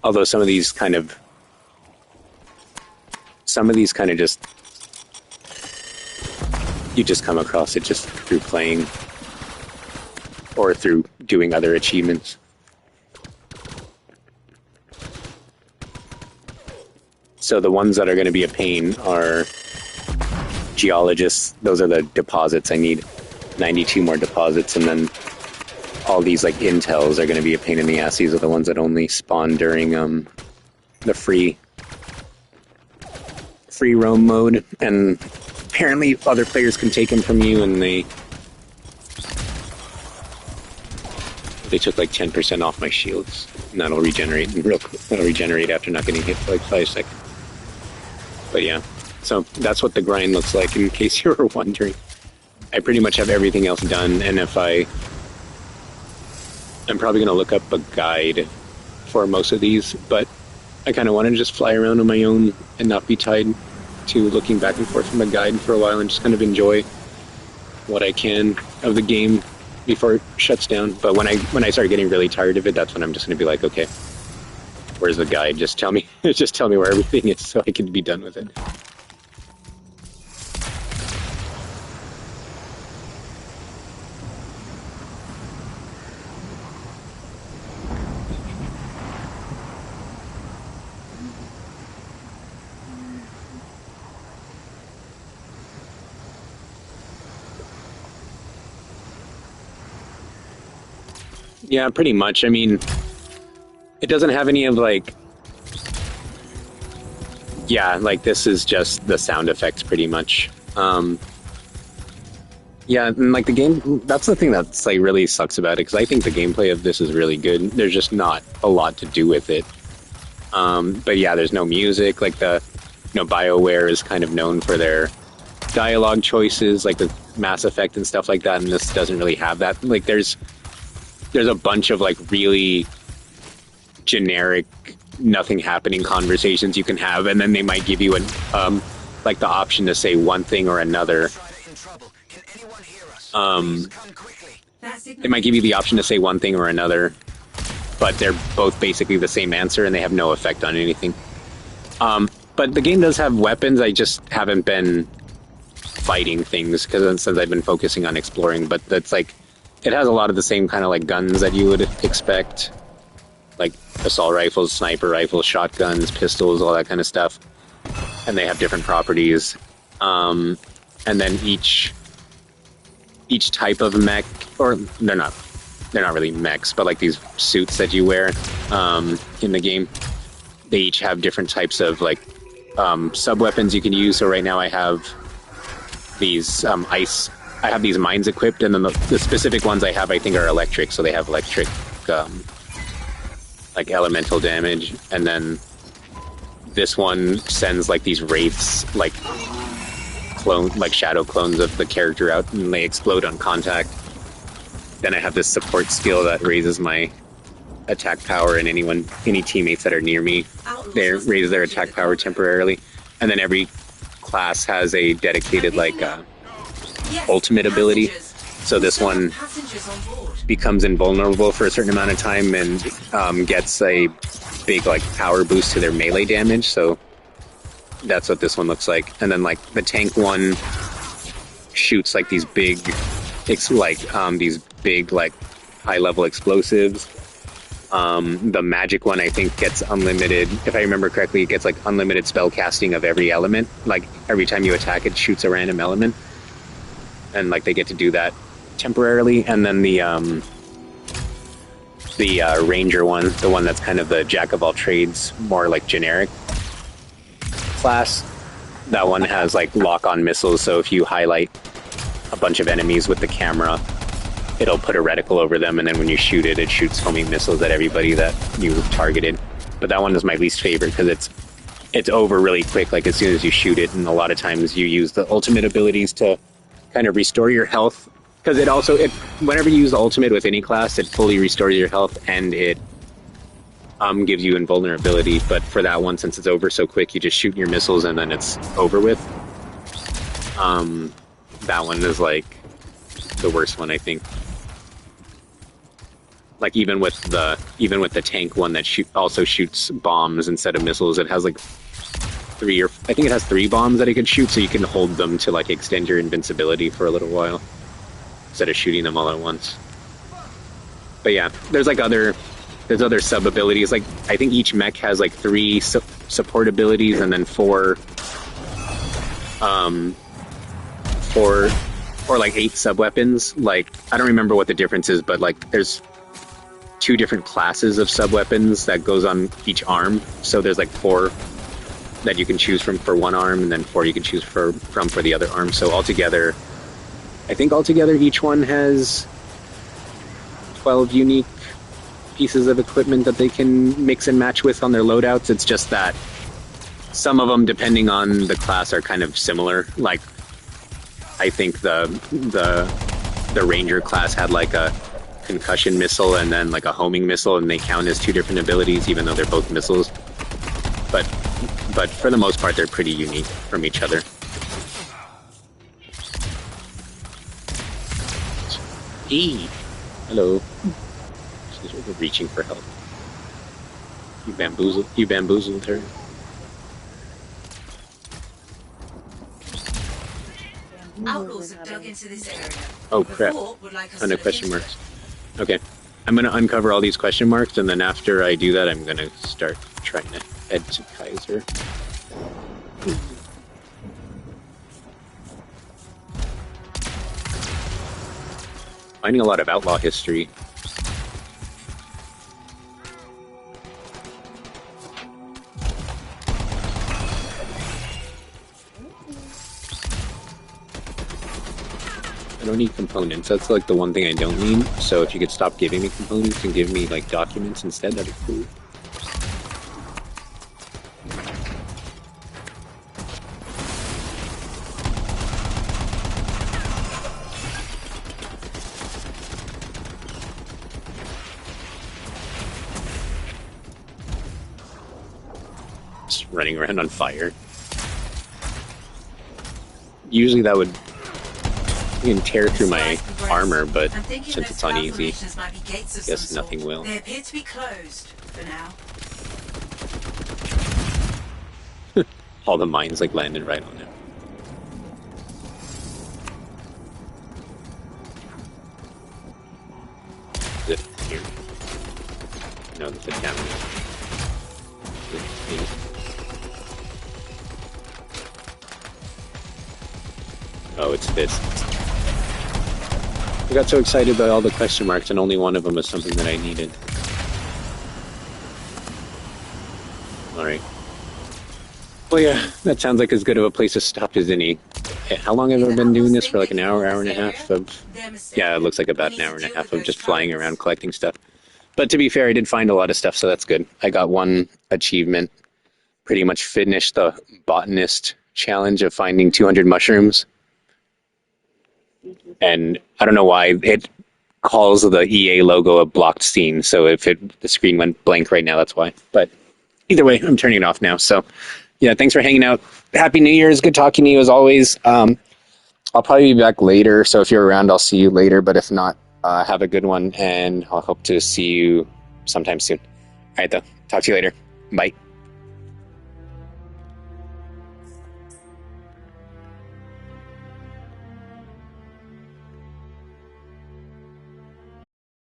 Although some of these kind of just, you just come across it just through playing or through doing other achievements. So the ones that are going to be a pain are geologists. Those are the deposits. I need 92 more deposits, and then all these like intels are going to be a pain in the ass. These are the ones that only spawn during the free roam mode, and apparently other players can take them from you, and they took like 10% off my shields, and that'll regenerate real quick. That'll regenerate after not getting hit for like 5 seconds. But yeah, so that's what the grind looks like, in case you were wondering. I pretty much have everything else done, and I'm probably going to look up a guide for most of these, but I kind of want to just fly around on my own and not be tied to looking back and forth from a guide for a while, and just kind of enjoy what I can of the game before it shuts down. But when I start getting really tired of it, that's when I'm just going to be like, okay, where's the guide? Just tell me where everything is so I can be done with it. Yeah, pretty much. I mean, it doesn't have any of like... Yeah, like this is just the sound effects pretty much. Yeah, and like the game, that's the thing that's like really sucks about it, because I think the gameplay of this is really good. There's just not a lot to do with it. But yeah, there's no music. Like BioWare is kind of known for their dialogue choices, like the Mass Effect and stuff like that, and this doesn't really have that. Like there's a bunch of like really generic, nothing happening conversations you can have, and then they might give you like the option to say one thing or another. They might give you the option to say one thing or another, but they're both basically the same answer, and they have no effect on anything. But the game does have weapons. I just haven't been fighting things since I've been focusing on exploring. But that's like, it has a lot of the same kind of like guns that you would expect, like assault rifles, sniper rifles, shotguns, pistols, all that kind of stuff. And they have different properties. And then each type of mech, or they're not really mechs, but like these suits that you wear in the game, they each have different types of like sub-weapons you can use. So right now I have these I have these mines equipped, and then the specific ones I have, I think, are electric. So they have electric, like elemental damage, and then this one sends like these wraiths, like shadow clones of the character out, and they explode on contact. Then I have this support skill that raises my attack power, and any teammates that are near me, they raise their attack power temporarily. And then every class has a dedicated ultimate ability. So this one becomes invulnerable for a certain amount of time and gets a big power boost to their melee damage. So that's what this one looks like. And then the tank one shoots these big high level explosives. The magic one, I think, gets unlimited. If I remember correctly, it gets unlimited spell casting of every element. Every time you attack, it shoots a random element, and they get to do that temporarily. And then the ranger one, the one that's kind of the jack of all trades, more generic class. That one has lock-on missiles. So if you highlight a bunch of enemies with the camera, it'll put a reticle over them, and then when you shoot it, it shoots homing missiles at everybody that you targeted. But that one is my least favorite because it's it's over really quick, like as soon as you shoot it, and a lot of times you use the ultimate abilities to kind of restore your health, because whenever you use the ultimate with any class, it fully restores your health, and it gives you invulnerability. But for that one, since it's over so quick, you just shoot your missiles and then it's over with. That one is like the worst one, I think. Like even with the tank one that also shoots bombs instead of missiles, it has like I think it has 3 bombs that it can shoot, so you can hold them to like extend your invincibility for a little while instead of shooting them all at once. But yeah, there's other sub abilities. Like I think each mech has like 3 support abilities and then 4 or like 8 sub weapons. Like I don't remember what the difference is, but like there's 2 different classes of sub weapons that goes on each arm. So there's like 4 that you can choose from for one arm, and then 4 you can choose from for the other arm. So altogether, I think each one has 12 unique pieces of equipment that they can mix and match with on their loadouts. It's just that some of them, depending on the class, are kind of similar. Like I think the Ranger class had like a concussion missile and then like a homing missile, and they count as 2 different abilities even though they're both missiles. But for the most part, they're pretty unique from each other. Hey, hello. She's really reaching for help. You bamboozled her. Outlaws have dug into this area. Oh crap! Ton of question marks. Okay, I'm gonna uncover all these question marks, and then after I do that, I'm gonna start trying to head to Kaiser. Finding a lot of outlaw history. I don't need components. That's like the one thing I don't need. So if you could stop giving me components and give me like documents instead, that'd be cool. Just running around on fire. Usually that would tear through my armor, but since it's on easy, I guess nothing will. They appear to be closed for now. All the mines like landed right on it. Is it here? No, that's a camera. Oh, it's this. I got so excited by all the question marks, and only one of them was something that I needed. Alright. Well, yeah, that sounds like as good of a place to stop as any. How long have I been doing this? For like an hour, hour and a half of... Yeah, it looks like about an hour and a half of just flying around collecting stuff. But to be fair, I did find a lot of stuff, so that's good. I got one achievement. Pretty much finished the botanist challenge of finding 200 mushrooms. And I don't know why it calls the EA logo a blocked scene. So if the screen went blank right now, that's why. But either way, I'm turning it off now. So yeah, thanks for hanging out. Happy New Year's. Good talking to you as always. I'll probably be back later. So if you're around, I'll see you later. But if not, have a good one. And I'll hope to see you sometime soon. All right, though. Talk to you later. Bye.